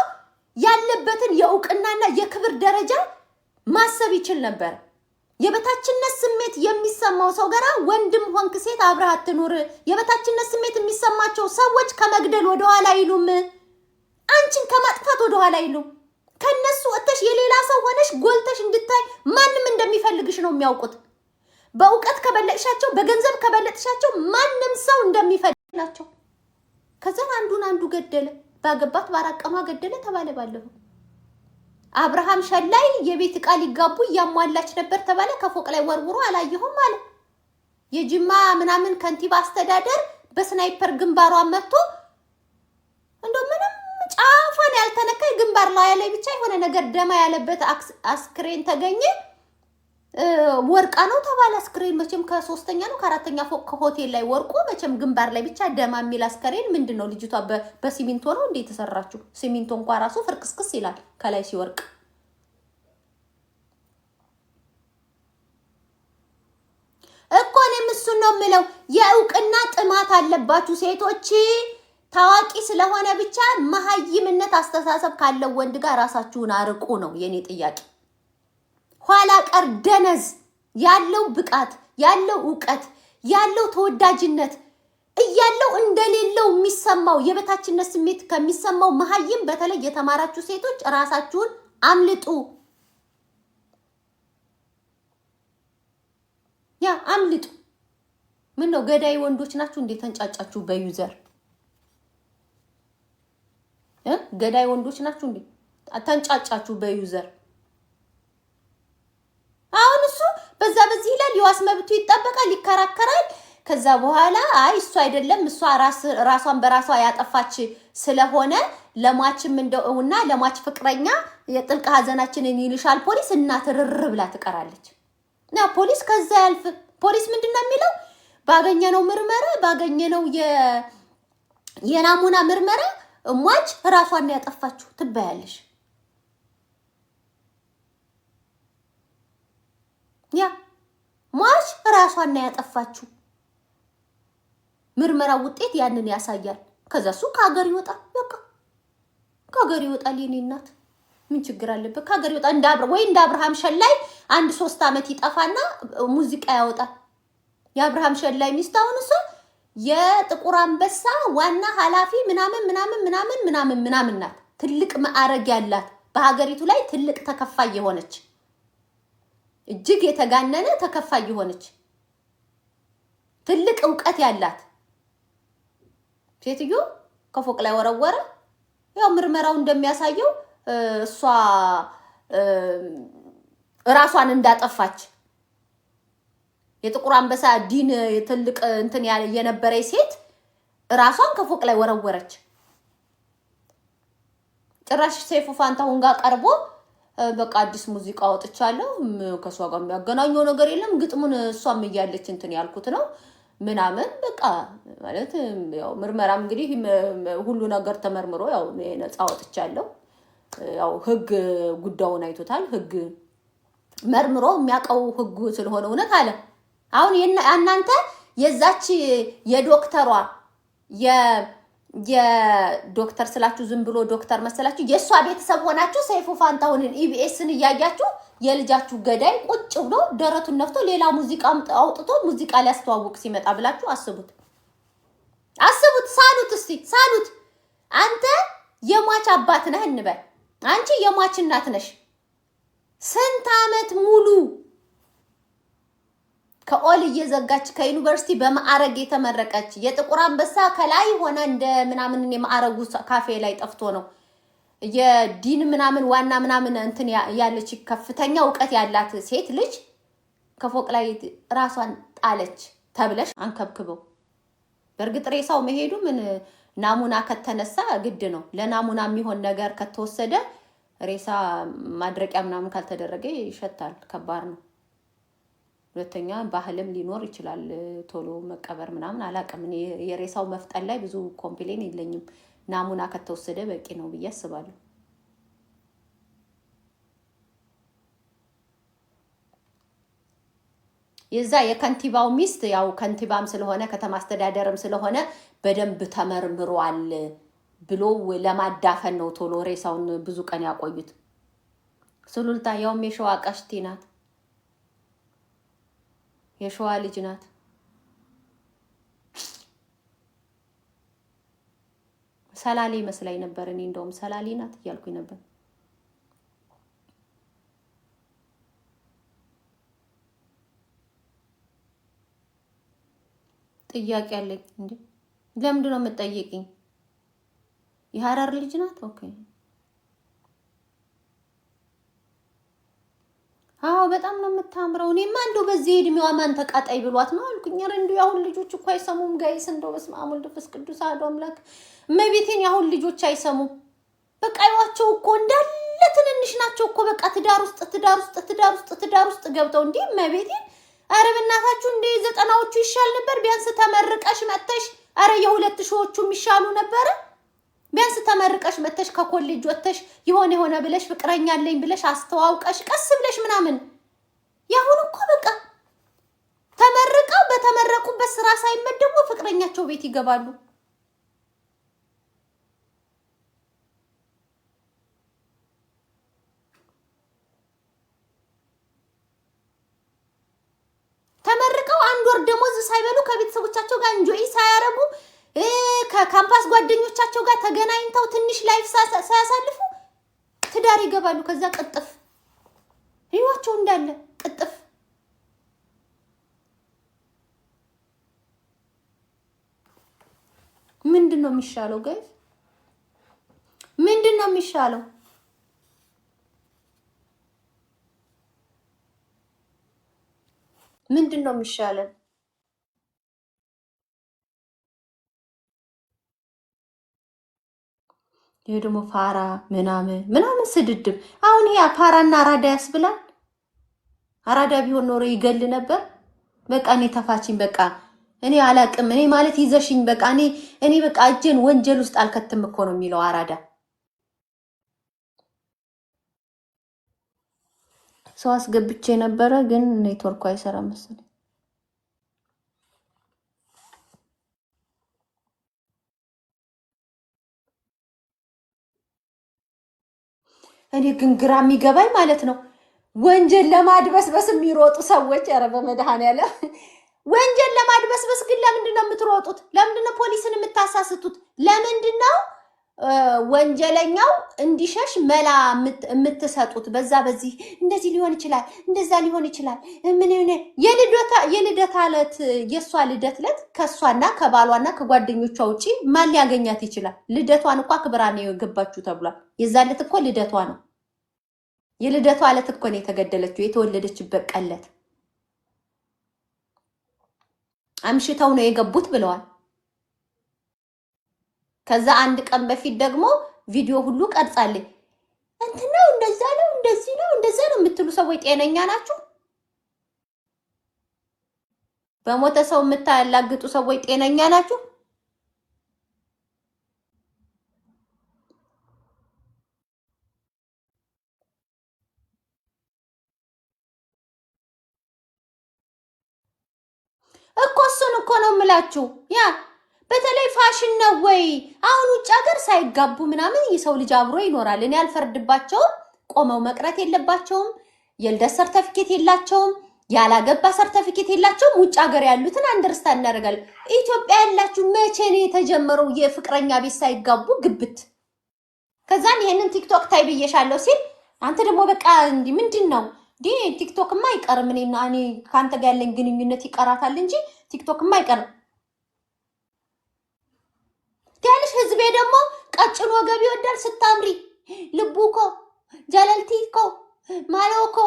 ያለበትን የዕውቅናና የክብር ደረጃ ማሰብ ይችል ነበር። የበታችነት ስሜት የሚሰማው ሰው ጋራ ወንድም ሆንክ ሴት አብረህ አትኑር። የበታችነት ስሜት የሚሰማቸው ሰዎች ከመግደል ወደ ኋላ አይሉም። አንቺን ከማጥፋት ወደ ኋላ አይሉም። ከነሱ እተሽ የሌላ ሰው ሆነሽ ጎልተሽ እንድታይ ማንም እንደሚፈልግሽ ነው የሚያውቁት። በእውቀት ከበለጥሻቸው፣ በገንዘብ ከበለጥሻቸው ማንም ሰው እንደሚፈልግላቸው። ከዛ አንዱ ገደለ። ባገባት ባራቀኗ ገደለ ተባለ። ባለፈው አብርሃም ሸላይ የቤት ዕቃ ሊጋቡ እያሟላች ነበር ተባለ። ከፎቅ ላይ ወርውሮ አላየሁም አለ። የጅማ ምናምን ከንቲባ አስተዳደር በስናይፐር ግንባሯን መጥቶ እንደው ምንም ጫፏን ያልተነካ ግንባር ላይ ብቻ የሆነ ነገር ደማ ያለበት አስክሬን ተገኘ። ወርቃ ነው ተባለ። አስክሬን መቼም ከ3ኛ ነው ከ4ኛ ፎቅ ከሆቴል ላይ ወርቆ መቼም ግንባር ላይ ብቻ ደማ የሚል አስክሬን ምንድነው? ልጅቷ በሲሚንቶ ነው እንዴ ተሰራችሁ? ሲሚንቶ እንኳን ራሱ ፍርክስክስ ይላል ከላይ ሲወርቅ። እኮ እኔም እሱን ነው የምለው። የእውቅና ጥማት አለባችሁ ሴቶች። ታዋቂ ስለሆነ ብቻ መሀይምነት አስተሳሰብ ካለው ወንድ ጋር ራሳችሁን አርቁ ነው የኔ ጥያቄ። ኋላ ቀር ደነዝ ያለው ብቃት ያለው ዕውቀት ያለው ተወዳጅነት እያለው እንደሌለው የሚሰማው የበታችነት ስሜት ከሚሰማው መሀይም በተለይ የተማራችሁ ሴቶች ራሳችሁን አምልጡ። አምልጡ። ምን ነው ገዳይ ወንዶች ናችሁ እንዴ ተንጫጫችሁ በዩዘር? ገዳይ ወንዶች ናችሁ እንዴ ተንጫጫችሁ በዩዘር? አሁን እሱ በዚህ ይላል የዋስ መብቱ ይጠበቃል፣ ይከራከራል። ከዛ በኋላ አይ እሱ አይደለም እሷ ራሷን በራሷ ያጠፋች ስለሆነ ለማችም እንደውና ለማች ፍቅረኛ የጥልቅ ሀዘናችንን ይልሻል ፖሊስ እና ትርር ብላ ትቀራለች። እና ፖሊስ ከዛ ያልፍ። ፖሊስ ምንድነው የሚለው? ባገኘነው ምርመራ ባገኘነው የናሙና ምርመራ ሟች ራሷን ያጠፋችሁ ትባያለሽ። ሟች ራሷን ያጠፋችሁ ምርመራ ውጤት ያንን ያሳያል። ከዛ እሱ ከሀገር ይወጣል። በቃ ከሀገር ይወጣል። የኔ እናት ምን ችግር አለበት? ከሀገር ይወጣል። እንደ አብርሃም ሸላይ 1-3 አመት ይጠፋና ሙዚቃ ያወጣል። የአብርሃም ሸላይ ሚስት አሁን እሱ የጥቁር አንበሳ ዋና ኃላፊ ምናምን ናት። ትልቅ ማዕረግ ያላት በሀገሪቱ ላይ ትልቅ ተከፋይ የሆነች እጅግ የተጋነነ ተከፋይ የሆነች ትልቅ ዕውቀት ያላት ሴትዮ ከፎቅ ላይ ወረወረ። ያው ምርመራው እንደሚያሳየው እሷ ራሷን እንዳጠፋች የጥቁር አንበሳ ዲን ትልቅ እንትን የነበረ ሴት ራሷን ከፎቅ ላይ ወረወረች። ጭራሽ ሰይፉ ፋንታሁን ጋር ቀርቦ በቃ አዲስ ሙዚቃ አውጥቻለሁ ከሷ ጋር የሚያገናኘው ነገር የለም ግጥሙን እሷም እያለች እንትን ያልኩት ነው ምናምን በቃ ማለት ያው ምርመራም እንግዲህ ሁሉ ነገር ተመርምሮ ያው ነፃ አውጥቻለሁ ያው ህግ ጉዳዩን አይቶታል ህግ መርምሮ የሚያቀው ህግ ስለሆነ እውነት አለ አሁን እናንተ የዛች የዶክተሯ የዶክተር ስላችሁ ዝም ብሎ ዶክተር መሰላችሁ የሷ ቤተሰብ ሆናችሁ ሰይፉ ፋንታሁንን ኢቢኤስን ያያያችሁ የልጃችሁ ገዳይ ቁጭ ብሎ ደረቱን ነፍቶ ሌላ ሙዚቃ አውጥቶ ሙዚቃ ሊያስተዋውቅ ሲመጣ ብላችሁ አስቡት ሳሉት እስቲ ሳሉት አንተ የሟች አባት ነህ እንበል አንቺ የሟች እናት ነሽ ስንት አመት ሙሉ ከኦል እየዘጋች ከዩኒቨርሲቲ በማዕረግ የተመረቀች የጥቁር አንበሳ ከላይ ሆነ እንደ ምናምን የማዕረጉ ካፌ ላይ ጠፍቶ ነው የዲን ምናምን ዋና ምናምን እንትን ያለች ከፍተኛ ዕውቀት ያላት ሴት ልጅ ከፎቅ ላይ ራሷን ጣለች ተብለሽ አንከብክበው በርግጥ ሬሳው መሄዱ ምን ናሙና ከተነሳ ግድ ነው ለናሙና የሚሆን ነገር ከተወሰደ ሬሳ ማድረቂያ ምናምን ካልተደረገ ይሸታል ከባድ ነው ሁለተኛ ባህልም ሊኖር ይችላል ቶሎ መቀበር ምናምን አላቀም የሬሳው መፍጠን ላይ ብዙ ኮምፕሌን የለኝም ናሙና ከተወሰደ በቂ ነው ብዬ አስባለሁ የዛ የከንቲባው ሚስት ያው ከንቲባም ስለሆነ ከተማ አስተዳደርም ስለሆነ በደንብ ተመርምሯል ብሎ ለማዳፈን ነው ቶሎ ሬሳውን ብዙ ቀን ያቆዩት ሱሉልታ ያው የሸዋ ቀሽቲ ናት የሸዋ ልጅ ናት ሰላሌ መስላይ ነበር እኔ እንደውም ሰላሌ ናት እያልኩኝ ነበር ጥያቄ አለኝ እንዴ ለምንድን ነው የምትጠይቂኝ የሐረር ልጅ ናት ኦኬ አዎ በጣም ነው የምታምረው እኔማ እንደው በዚህ እድሜዋ ማን ተቃጣይ ብሏት ነው አልኩኝ እንደው ያሁን ልጆች እኮ አይሰሙም ጋይስ እንደው በስመ አብ ወልድ መንፈስ ቅዱስ አሐዱ አምላክ እመቤቴን ያሁን ልጆች አይሰሙም በቃ ይዋቸው እኮ እንዳለ ትንንሽ ናቸው እኮ በቃ ትዳር ውስጥ ገብተው እንዴ እመቤቴን አረ በእናታችሁ እንዴ 90ዎቹ ይሻል ነበር ቢያንስ ተመርቀሽ መጥተሽ አረ የሁለት ሺዎቹም ይሻሉ ነበር ቢያንስ ተመርቀሽ መጥተሽ ከኮሌጅ ወጥተሽ የሆነ ብለሽ ፍቅረኛ አለኝ ብለሽ አስተዋውቀሽ ቀስ ብለሽ ምናምን ያሁን እኮ በቃ ተመርቀው በተመረቁበት ስራ ሳይመደቡ ፍቅረኛቸው ቤት ይገባሉ ተመርቀው አንድ ወር ደሞዝ ሳይበሉ ከቤተሰቦቻቸው ጋር እንጆይ ሳያረጉ ከካምፓስ ጓደኞቻቸው ጋር ተገናኝተው ትንሽ ላይፍ ሳያሳልፉ ትዳር ይገባሉ ከዛ ቅጥፍ ህይወታቸው እንዳለ ቅጥፍ ምንድነው የሚሻለው ጋይስ ምንድነው የሚሻለው ምንድነው የሚሻለው የደሞ ፋራ ምናምን ስድድብ አሁን ይሄ ፋራና አራዳ ያስብላል አራዳ ቢሆን ኖሮ ይገል ነበር በቃ እኔ ተፋችኝ በቃ እኔ አላቅም እኔ ማለት ይዘሽኝ በቃ እኔ በቃ እጄን ወንጀል ውስጥ አልከተም እኮ ነው የሚለው አራዳ ሰው አስገብቼ ነበረ ግን ኔትወርኩ አይሰራም መሰለኝ እኔ ግን ግራ የሚገባኝ ማለት ነው ወንጀል ለማድበስበስ የሚሮጡ ሰዎች ኧረ በመድኃኒዓለም ወንጀል ለማድበስበስ ግን ለምንድነው የምትሮጡት ለምንድነው ፖሊስን የምታሳስቱት ለምንድነው ወንጀለኛው እንዲሸሽ መላ የምትሰጡት በዛ በዚህ እንደዚህ ሊሆን ይችላል እንደዛ ሊሆን ይችላል ምን የልደታ ዕለት የሷ ልደት ዕለት ከሷና ከባሏና ከጓደኞቿ ውጪ ማን ሊያገኛት ይችላል ልደቷን እንኳን ክብራ ነው የገባችሁ ተብሏል የዛለት እኮ ልደቷ ነው የልደቷ ዕለት እኮ ነው የተገደለችው የተወለደችበት ቀለት አምሽተው ነው የገቡት ብለዋል ከዛ አንድ ቀን በፊት ደግሞ ቪዲዮ ሁሉ ቀርጻለች እንትና እንደዛ ነው እንደዚህ ሰዎች ጤነኛ ናችሁ? በሞተ ሰው የምታላግጡ ሰዎች ጤነኛ ናችሁ? እኮ እሱን እኮ ነው የምላችሁ። ያ በተለይ ፋሽን ነው ወይ? አሁን ውጭ ሀገር ሳይጋቡ ምናምን የሰው ልጅ አብሮ ይኖራል። እኔ አልፈርድባቸውም። ቆመው መቅረት የለባቸውም። የልደት ሰርተፊኬት የላቸውም። ያላገባ ሰርተፊኬት የላቸውም። ውጭ ሀገር ያሉትን አንደርስታንድ እናደርጋለን። ኢትዮጵያ ያላችሁ መቼ ነው የተጀመረው የፍቅረኛ ቤት ሳይጋቡ ግብት? ከዛን ይሄንን ቲክቶክ ታይ ብዬሻለሁ ሲል አንተ ደግሞ በቃ እንዲ ምንድነው ዲ ቲክቶክማ አይቀርም። እኔ ካንተ ጋር ያለኝ ግንኙነት ይቀራታል እንጂ ቲክቶክማ አይቀርም ያለሽ። ህዝቤ ደግሞ ቀጭን ወገብ ይወዳል ስታምሪ ልቡኮ ጀለልቲኮ ማሎኮ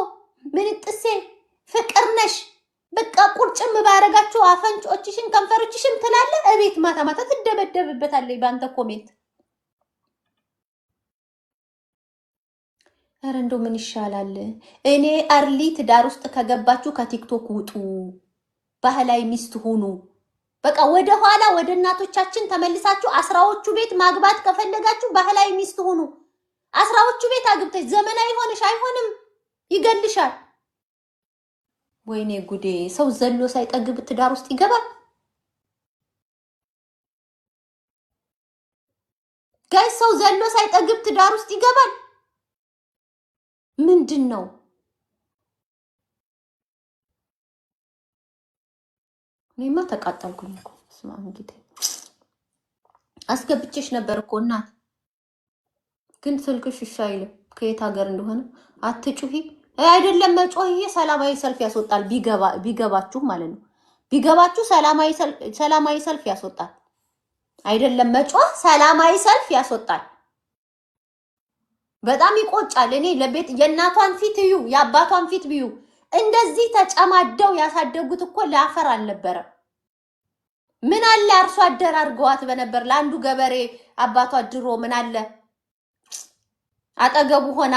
ምን ጥሴ ፍቅር ነሽ በቃ ቁርጭም ባረጋችሁ አፈንጮችሽን ከንፈሮችሽን ትላለ። እቤት ማታ ማታ ትደበደብበታለሽ ባንተ ኮሜንት። ኧረ እንደው ምን ይሻላል? እኔ አርሊ ትዳር ውስጥ ከገባችሁ ከቲክቶክ ውጡ፣ ባህላዊ ሚስት ሁኑ። በቃ ወደ ኋላ ወደ እናቶቻችን ተመልሳችሁ አስራዎቹ ቤት ማግባት ከፈለጋችሁ ባህላዊ ሚስት ሁኑ። አስራዎቹ ቤት አግብተሽ ዘመናዊ ሆነሽ አይሆንም፣ ይገልሻል። ወይኔ ጉዴ! ሰው ዘሎ ሳይጠግብ ትዳር ውስጥ ይገባል? ጋይ ሰው ዘሎ ሳይጠግብ ትዳር ውስጥ ይገባል? ምንድን ነው? እኔማ ተቃጠልኩኝ እኮ። ስማ እንግዲህ አስገብቼሽ ነበር እኮ እናት፣ ግን ስልክሽ እሺ አይልም። ከየት ሀገር እንደሆነ አትጩሂ። አይደለም መጮህ ሰላማዊ ሰልፍ ያስወጣል። ቢገባችሁ ማለት ነው። ቢገባችሁ ሰላማዊ ሰልፍ ያስወጣል። አይደለም መጮህ ሰላማዊ ሰልፍ ያስወጣል። በጣም ይቆጫል። እኔ ለቤት የእናቷን ፊት እዩ፣ የአባቷን ፊት ቢዩ። እንደዚህ ተጨማደው ያሳደጉት እኮ ለአፈር አልነበረም። ምን አለ አርሶ አደር አድርገዋት በነበር ለአንዱ ገበሬ አባቷ ድሮ ምን አለ አጠገቡ ሆና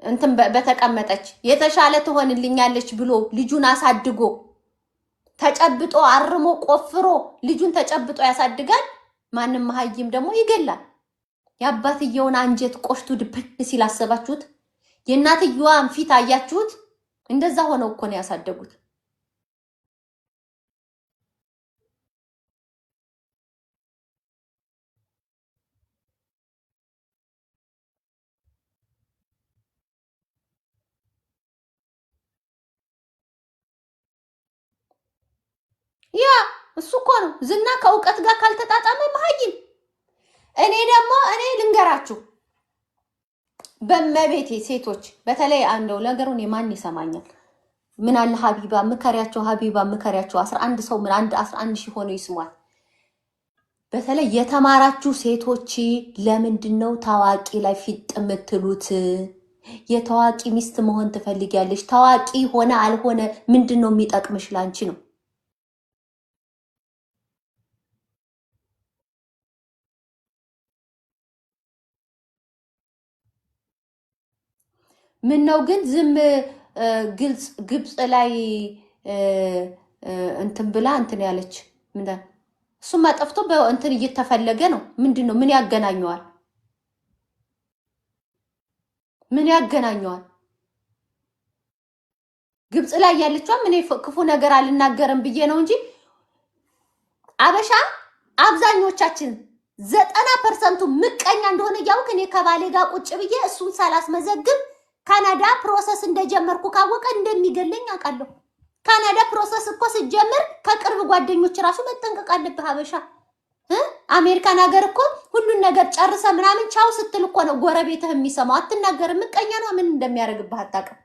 እንትን በተቀመጠች የተሻለ ትሆንልኛለች ብሎ ልጁን አሳድጎ ተጨብጦ አርሞ ቆፍሮ ልጁን ተጨብጦ ያሳድጋል። ማንም መሀይም ደግሞ ይገላል። የአባትየውን አንጀት ቆሽቱ ድብን ሲል አሰባችሁት? የእናትየዋን ፊት አያችሁት? እንደዛ ሆነው እኮ ነው ያሳደጉት። ያ እሱ እኮ ነው ዝና ከእውቀት ጋር ካልተጣጣመ መሀይም። እኔ ልንገራችሁ በመቤቴ ሴቶች በተለይ አንደው ነገሩን የማን ይሰማኛል? ምን አለ ሀቢባ ምከሪያቸው፣ ሀቢባ ምከሪያቸው። 11 ሰው ምን 11 ሺህ ሆኖ ይስሟል። በተለይ የተማራችሁ ሴቶች ለምንድነው ታዋቂ ላይ ፊት የምትሉት? የታዋቂ ሚስት መሆን ትፈልጊያለሽ። ታዋቂ ሆነ አልሆነ ምንድነው የሚጠቅምሽ? ላንቺ ነው። ምን ነው ግን ዝም ግብጽ ላይ እንትን ብላ እንትን ያለች ምንድን እሱማ ጠፍቶ በእንትን እየተፈለገ ነው። ምንድነው? ምን ያገናኘዋል? ምን ያገናኘዋል? ግብጽ ላይ ያለችው ምን ክፉ ነገር አልናገርም ብዬ ነው እንጂ አበሻ አብዛኞቻችን 90% ምቀኛ እንደሆነ ያውቅ። እኔ ከባሌ ጋር ቁጭ ብዬ እሱን ሳላስመዘግብ ካናዳ ፕሮሰስ እንደጀመርኩ ካወቀ እንደሚገለኝ አውቃለሁ። ካናዳ ፕሮሰስ እኮ ሲጀምር ከቅርብ ጓደኞች ራሱ መጠንቀቅ አለብህ ሀበሻ። አሜሪካን ሀገር እኮ ሁሉን ነገር ጨርሰ ምናምን ቻው ስትል እኮ ነው ጎረቤትህ የሚሰማው። አትናገርም። ምቀኛ ነው። ምን እንደሚያደርግብህ አታውቅም።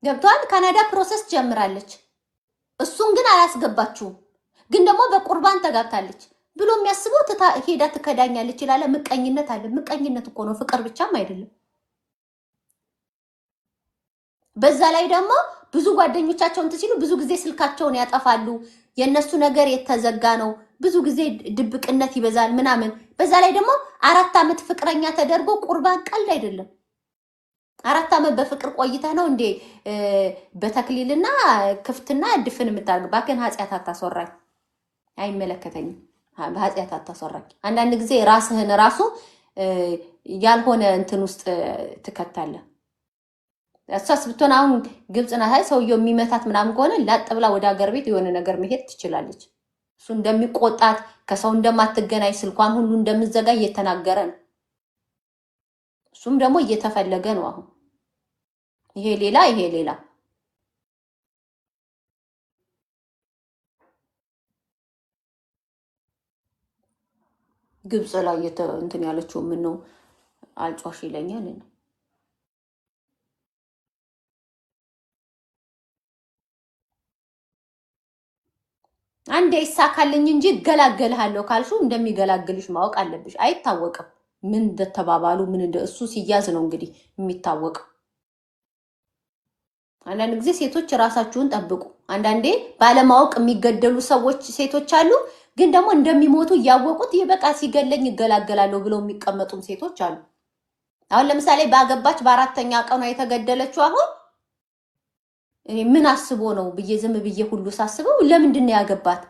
ገብቷል? ካናዳ ፕሮሰስ ጀምራለች። እሱን ግን አላስገባችሁም። ግን ደግሞ በቁርባን ተጋብታለች ብሎ የሚያስበው ሄዳ ትከዳኛለች ይላል። ምቀኝነት አለ። ምቀኝነት እኮ ነው፣ ፍቅር ብቻም አይደለም። በዛ ላይ ደግሞ ብዙ ጓደኞቻቸውን ሲሉ ብዙ ጊዜ ስልካቸውን ያጠፋሉ። የነሱ ነገር የተዘጋ ነው። ብዙ ጊዜ ድብቅነት ይበዛል ምናምን። በዛ ላይ ደግሞ 4 ዓመት ፍቅረኛ ተደርጎ ቁርባን ቀልድ አይደለም። 4 ዓመት በፍቅር ቆይታ ነው እንዴ በተክሊልና ክፍትና ድፍን የምታርግ? ባከን ኃጢያት አታስወራኝ፣ አይመለከተኝም። በኃጢያት አታስወራኝ። አንዳንድ ጊዜ ራስህን ራሱ ያልሆነ እንትን ውስጥ ትከታለህ። እሷስ ብትሆን አሁን ግብጽ ናት አይደል? ሰውየው የሚመታት ምናምን ከሆነ ላጥ ብላ ወደ ሀገር ቤት የሆነ ነገር መሄድ ትችላለች። እሱ እንደሚቆጣት ከሰው እንደማትገናኝ ስልኳን ሁሉ እንደምዘጋ እየተናገረ ነው። እሱም ደግሞ እየተፈለገ ነው። አሁን ይሄ ሌላ ግብጽ ላይ እንትን ያለችው ምን ነው አልጫሽ ይለኛል። አንዴ ይሳካልኝ እንጂ ገላገልሃለሁ ካልሹ እንደሚገላግልሽ ማወቅ አለብሽ። አይታወቅም ምን እንደተባባሉ ምን እንደ እሱ ሲያዝ ነው እንግዲህ የሚታወቀው። አንዳንድ ጊዜ ሴቶች ራሳችሁን ጠብቁ። አንዳንዴ ባለማወቅ የሚገደሉ ሰዎች ሴቶች አሉ፣ ግን ደግሞ እንደሚሞቱ እያወቁት ይበቃ ሲገለኝ ይገላገላለሁ ብለው የሚቀመጡም ሴቶች አሉ። አሁን ለምሳሌ ባገባች በአራተኛ ቀኗ የተገደለችው አሁን ምን አስቦ ነው ብዬ ዝም ብዬ ሁሉ ሳስበው ለምንድን ነው ያገባት?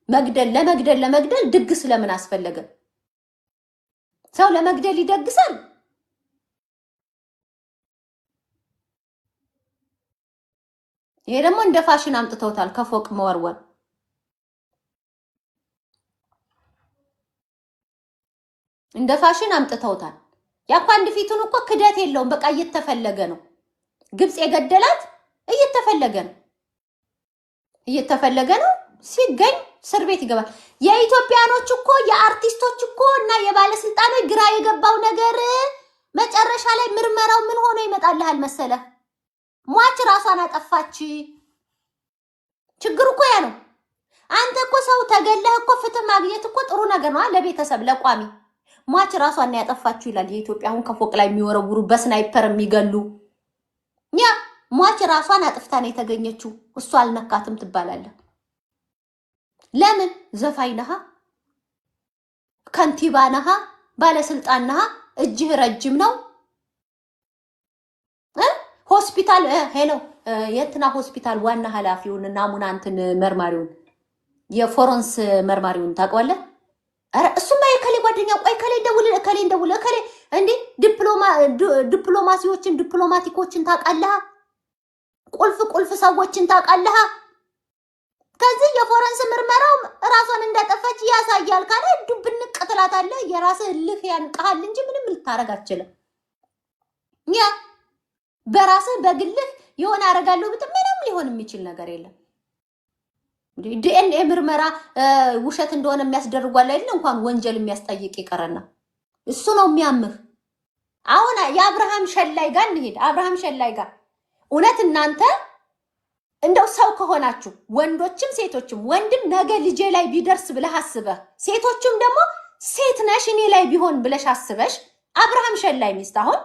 ለመግደል ድግስ ለምን አስፈለገ? ሰው ለመግደል ይደግሳል? ይሄ ደግሞ እንደ ፋሽን አምጥተውታል። ከፎቅ መወርወር እንደ ፋሽን አምጥተውታል። ያኳ አንድ ፊቱን እኮ ክደት የለውም። በቃ እየተፈለገ ነው። ግብጽ የገደላት እየተፈለገ ነው። ሲገኝ እስር ቤት ይገባል። የኢትዮጵያኖች እኮ የአርቲስቶች እኮ እና የባለስልጣኖች ግራ የገባው ነገር መጨረሻ ላይ ምርመራው ምን ሆኖ ይመጣልሃል መሰለ? ሟች ራሷን አጠፋች። ችግሩ እኮ ያ ነው። አንተ እኮ ሰው ተገለህ እኮ ፍትህ ማግኘት እኮ ጥሩ ነገር ነው ለቤተሰብ ለቋሚ። ሟች ራሷን ያጠፋችሁ ይላል የኢትዮጵያ አሁን ከፎቅ ላይ የሚወረውሩ በስናይፐር የሚገሉ ያ ሟች ራሷን አጥፍታ ነው የተገኘችው። እሱ አልነካትም ትባላለህ። ለምን? ዘፋኝ ነሃ፣ ከንቲባ ነሃ፣ ባለስልጣን ነሃ፣ እጅህ ረጅም ነው። ሆስፒታል ሄሎ የእንትና ሆስፒታል ዋና ኃላፊውን ናሙና እንትን መርማሪውን የፎረንስ መርማሪውን ታውቀዋለህ? አረ እሱማ የከሌ ጓደኛ ቆይ ከሌ እንደውል ከሌ እንዴ ዲፕሎማሲዎችን ዲፕሎማቲኮችን ታውቃለህ? ቁልፍ ሰዎችን ታውቃለህ? ከዚህ የፎረንስ ምርመራው ራሷን እንዳጠፋች ያሳያል ካለ ዱብንቅ ትላታለህ። የራስህ ልክ ያንቃል እንጂ ምንም ልታረግ አትችልም። ያ በራስህ በግልህ የሆነ አረጋለሁ ብትል ምንም ሊሆን የሚችል ነገር የለም። ዲኤንኤ ምርመራ ውሸት እንደሆነ የሚያስደርጓል አይደል? እንኳን ወንጀል የሚያስጠይቅ ይቀርና እሱ ነው የሚያምህ። አሁን የአብርሃም ሸላይ ጋር እንሂድ። አብርሃም ሸላይ ጋር እውነት እናንተ እንደው ሰው ከሆናችሁ ወንዶችም ሴቶችም ወንድም ነገ ልጄ ላይ ቢደርስ ብለህ አስበህ ሴቶችም ደግሞ ሴት ነሽ እኔ ላይ ቢሆን ብለሽ አስበሽ አብርሃም ሸላይ ሚስት አሁን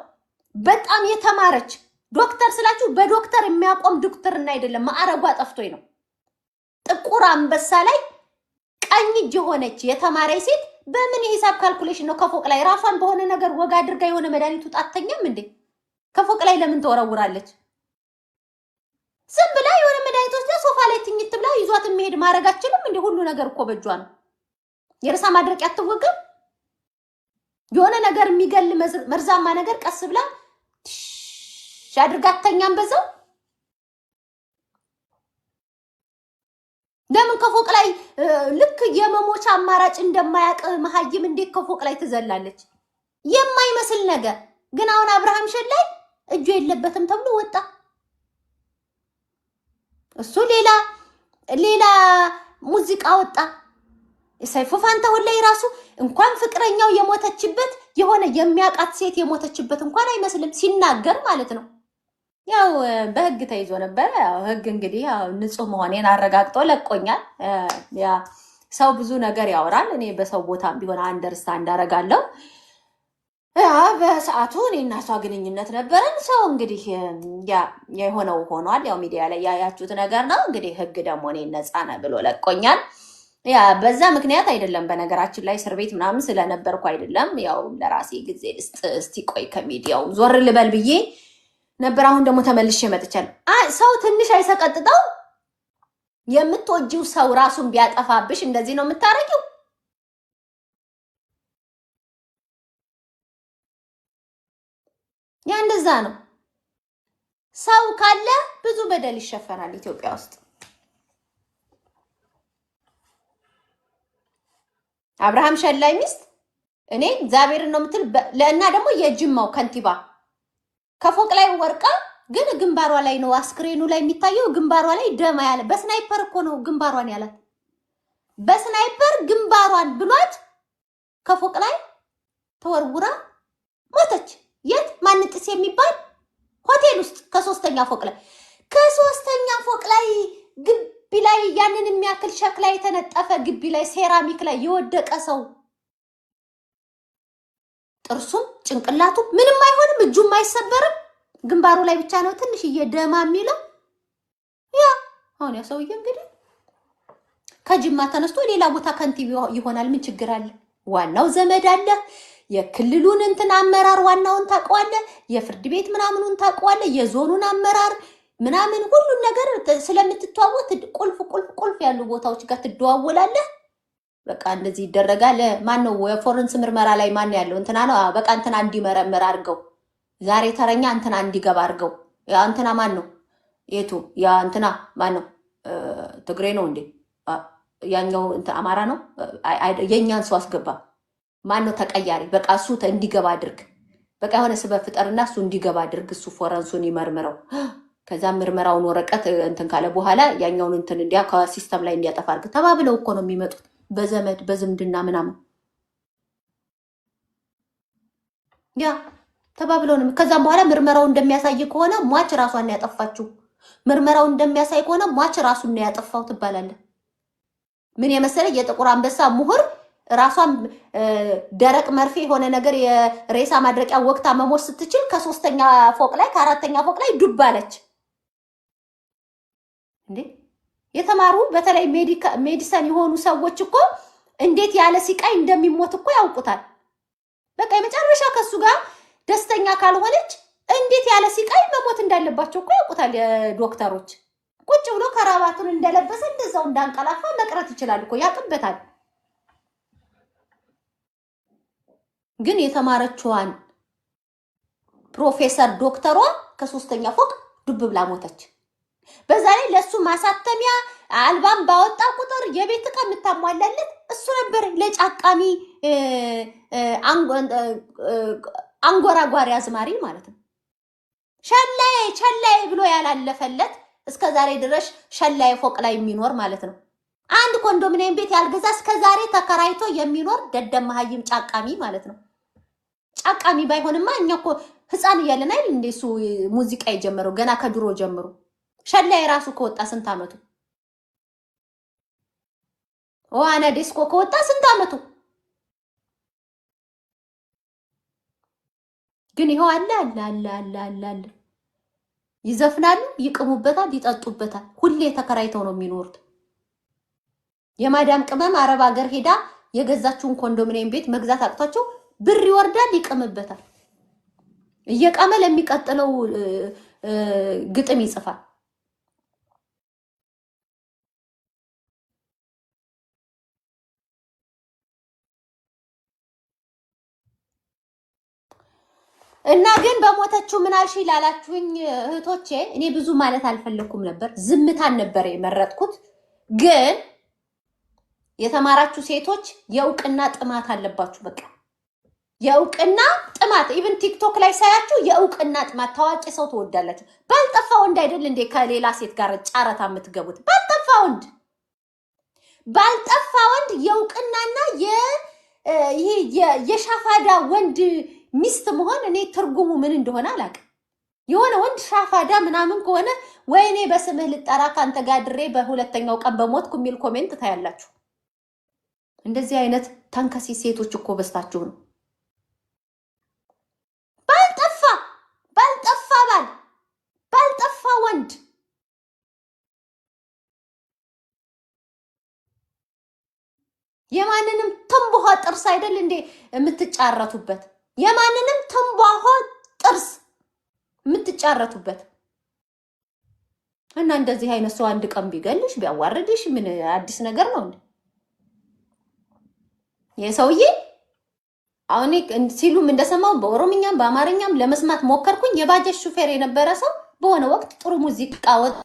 በጣም የተማረች ዶክተር ስላችሁ በዶክተር የሚያቆም ዶክተርና አይደለም፣ ማዕረጓ ጠፍቶኝ ነው። ጥቁር አንበሳ ላይ ቀኝ እጅ የሆነች የተማረች ሴት በምን የሂሳብ ካልኩሌሽን ነው ከፎቅ ላይ ራሷን በሆነ ነገር ወጋ አድርጋ የሆነ መድኃኒቱ ጣተኛም እንዴ? ከፎቅ ላይ ለምን ተወረውራለች? ዝም ብላ የሆነ መድኃኒት ወስዳ ሶፋ ላይ ትኝት ብላ ይዟት የሚሄድ ማድረጋችንም እንዴ? ሁሉ ነገር እኮ በእጇ ነው። የርሳ ማድረቅ ያትወገም የሆነ ነገር የሚገል መርዛማ ነገር ቀስ ብላ አድርጋተኛም በዛው ለምን ከፎቅ ላይ ልክ የመሞቻ አማራጭ እንደማያውቅ መሀይም እንዴት ከፎቅ ላይ ትዘላለች? የማይመስል ነገር ግን አሁን አብርሃም ሸላይ እጁ የለበትም ተብሎ ወጣ። እሱ ሌላ ሙዚቃ ወጣ። ሰይፉ ፋንታሁን ላይ ራሱ እንኳን ፍቅረኛው የሞተችበት የሆነ የሚያውቃት ሴት የሞተችበት እንኳን አይመስልም ሲናገር ማለት ነው። ያው በህግ ተይዞ ነበር። ያው ህግ እንግዲህ ያው ንጹህ መሆኔን አረጋግጦ ለቆኛል። ያ ሰው ብዙ ነገር ያወራል። እኔ በሰው ቦታም ቢሆን አንደርስታንድ አደርጋለሁ። ያ በሰዓቱ እኔና እሷ ግንኙነት ነበረን። ሰው እንግዲህ ያ የሆነው ሆኗል። ያው ሚዲያ ላይ ያያችሁት ነገር ነው። እንግዲህ ህግ ደግሞ እኔን ነፃ ነህ ብሎ ለቆኛል። ያ በዛ ምክንያት አይደለም፣ በነገራችን ላይ እስር ቤት ምናምን ስለነበርኩ አይደለም። ያው ለራሴ ጊዜ ልስጥ እስቲ ቆይ ከሚዲያው ዞር ልበል ብዬ ነበር። አሁን ደግሞ ተመልሼ መጥቻለሁ። ሰው ትንሽ አይሰቀጥጠው? የምትወጂው ሰው ራሱን ቢያጠፋብሽ እንደዚህ ነው የምታረጊው? ያ እንደዛ ነው። ሰው ካለ ብዙ በደል ይሸፈናል ኢትዮጵያ ውስጥ። አብርሃም ሸላይ ሚስት እኔ እግዚአብሔርን ነው የምትል ለእና ደግሞ የጅማው ከንቲባ ከፎቅ ላይ ወርቃ ግን ግንባሯ ላይ ነው አስክሬኑ ላይ የሚታየው። ግንባሯ ላይ ደማ ያለ በስናይፐር እኮ ነው ግንባሯን ያላት። በስናይፐር ግንባሯን ብሏት ከፎቅ ላይ ተወርውራ ሞተች። የት ማንጥስ የሚባል ሆቴል ውስጥ ከሶስተኛ ፎቅ ላይ ግቢ ላይ ያንን የሚያክል ሸክላ የተነጠፈ ግቢ ላይ ሴራሚክ ላይ የወደቀ ሰው ጥርሱም ጭንቅላቱ ምንም አይሆንም፣ እጁም አይሰበርም። ግንባሩ ላይ ብቻ ነው ትንሽዬ ደማ የሚለው። ያ አሁን ያ ሰውዬ እንግዲህ ከጅማ ተነስቶ ሌላ ቦታ ከንቲባ ይሆናል። ምን ችግር አለ? ዋናው ዘመድ አለ። የክልሉን እንትን አመራር ዋናውን ታውቀዋለህ። የፍርድ ቤት ምናምኑን ታውቀዋለህ። የዞኑን አመራር ምናምን ሁሉን ነገር ስለምትተዋወት ቁልፍ ያሉ ቦታዎች ጋር ትደዋወላለህ። በቃ እንደዚህ ይደረጋል። ማን ነው የፎረንስ ምርመራ ላይ ማን ያለው እንትና ነው። በቃ እንትና እንዲመረምር አድርገው። ዛሬ ተረኛ እንትና እንዲገባ አድርገው። ያ እንትና ማን ነው? የቱ ያ እንትና ማን ነው? ትግሬ ነው እንዴ? ያኛው እንትን አማራ ነው። የኛን ሰው አስገባ። ማን ነው ተቀያሪ? በቃ እሱ እንዲገባ አድርግ። በቃ የሆነ ስበብ ፍጠርና እሱ እንዲገባ አድርግ። እሱ ፎረንሱን ይመርምረው። ከዛ ምርመራውን ወረቀት እንትን ካለ በኋላ ያኛውን እንትን እንዲያ ከሲስተም ላይ እንዲያጠፋ አድርግ። ተባብለው እኮ ነው የሚመጡት በዘመድ በዝምድና ምናምን ያ ተባብለው ነው። ከዛም በኋላ ምርመራው እንደሚያሳይ ከሆነ ሟች ራሷን ያጠፋችው፣ ምርመራው እንደሚያሳይ ከሆነ ሟች ራሱን ነው ያጠፋው ትባላለህ። ምን የመሰለ የጥቁር አንበሳ ምሁር ራሷን ደረቅ መርፌ የሆነ ነገር የሬሳ ማድረቂያ ወቅታ መሞት ስትችል ከሶስተኛ ፎቅ ላይ ከአራተኛ ፎቅ ላይ ዱብ አለች። እንዴ የተማሩ በተለይ ሜዲሰን የሆኑ ሰዎች እኮ እንዴት ያለ ሲቃይ እንደሚሞት እኮ ያውቁታል። በቃ የመጨረሻ ከሱ ጋር ደስተኛ ካልሆነች እንዴት ያለ ሲቃይ መሞት እንዳለባቸው እኮ ያውቁታል ዶክተሮች። ቁጭ ብሎ ከራባቱን እንደለበሰ እንደዛው እንዳንቀላፋ መቅረት ይችላል እኮ ያቅበታል። ግን የተማረችዋን ፕሮፌሰር ዶክተሯ ከሶስተኛ ፎቅ ዱብ ብላ ሞተች። በዛ ላይ ለሱ ማሳተሚያ አልባም ባወጣ ቁጥር የቤት ዕቃ የምታሟላለት እሱ ነበር። ለጫቃሚ አንጎራጓሪ አዝማሪ ማለት ነው። ሸላይ ብሎ ያላለፈለት እስከ ዛሬ ድረስ ሸላይ ፎቅ ላይ የሚኖር ማለት ነው። አንድ ኮንዶሚኒየም ቤት ያልገዛ እስከ ዛሬ ተከራይቶ የሚኖር ደደም መሀይም ጫቃሚ ማለት ነው። ጫቃሚ ባይሆንማ እኛ እኮ ህፃን እያለን አይደል እንደ እሱ ሙዚቃ የጀመረው ገና ከድሮ ጀምሮ። ሸላይ ራሱ ከወጣ ስንት አመቱ? ዋና ዲስኮ ከወጣ ስንት አመቱ? ግን ይኸው አለ ይዘፍናሉ፣ ይቅሙበታል፣ ይጠጡበታል። ሁሌ ተከራይተው ነው የሚኖሩት። የማዳም ቅመም አረብ ሀገር ሄዳ የገዛችውን ኮንዶሚኒየም ቤት መግዛት አቅቷቸው ብር ይወርዳል፣ ይቅምበታል። እየቃመ ለሚቀጥለው ግጥም ይጽፋል። እና ግን በሞተችው ምን አልሽ ላላችሁኝ እህቶቼ፣ እኔ ብዙ ማለት አልፈለኩም ነበር። ዝምታን ነበር የመረጥኩት። ግን የተማራችሁ ሴቶች የእውቅና ጥማት አለባችሁ። በቃ የእውቅና ጥማት። ኢቭን ቲክቶክ ላይ ሳያችሁ የእውቅና ጥማት። ታዋቂ ሰው ትወዳላችሁ። ባልጠፋ ወንድ አይደል እንዴ ከሌላ ሴት ጋር ጫረታ የምትገቡት? ባልጠፋ ወንድ የእውቅናና የሻፋዳ ወንድ ሚስት መሆን እኔ ትርጉሙ ምን እንደሆነ አላውቅም። የሆነ ወንድ ሻፋዳ ምናምን ከሆነ ወይኔ በስምህ ልጠራ ካንተ ጋር ድሬ በሁለተኛው ቀን በሞትኩ የሚል ኮሜንት ታያላችሁ። እንደዚህ አይነት ተንከሲ ሴቶች እኮ በስታችሁ ነው። ባልጠፋ ወንድ የማንንም ትንቧሆ ጥርስ አይደል እንዴ የምትጫረቱበት? የማንንም ትንቧሆ ጥርስ የምትጫረቱበት እና እንደዚህ አይነት ሰው አንድ ቀን ቢገልሽ ቢያዋርድሽ ምን አዲስ ነገር ነው እንዴ? የሰውዬ አሁን ሲሉም እንደሰማው በኦሮምኛም በአማርኛም ለመስማት ሞከርኩኝ። የባጃጅ ሹፌር የነበረ ሰው በሆነ ወቅት ጥሩ ሙዚቃ ወጣ፣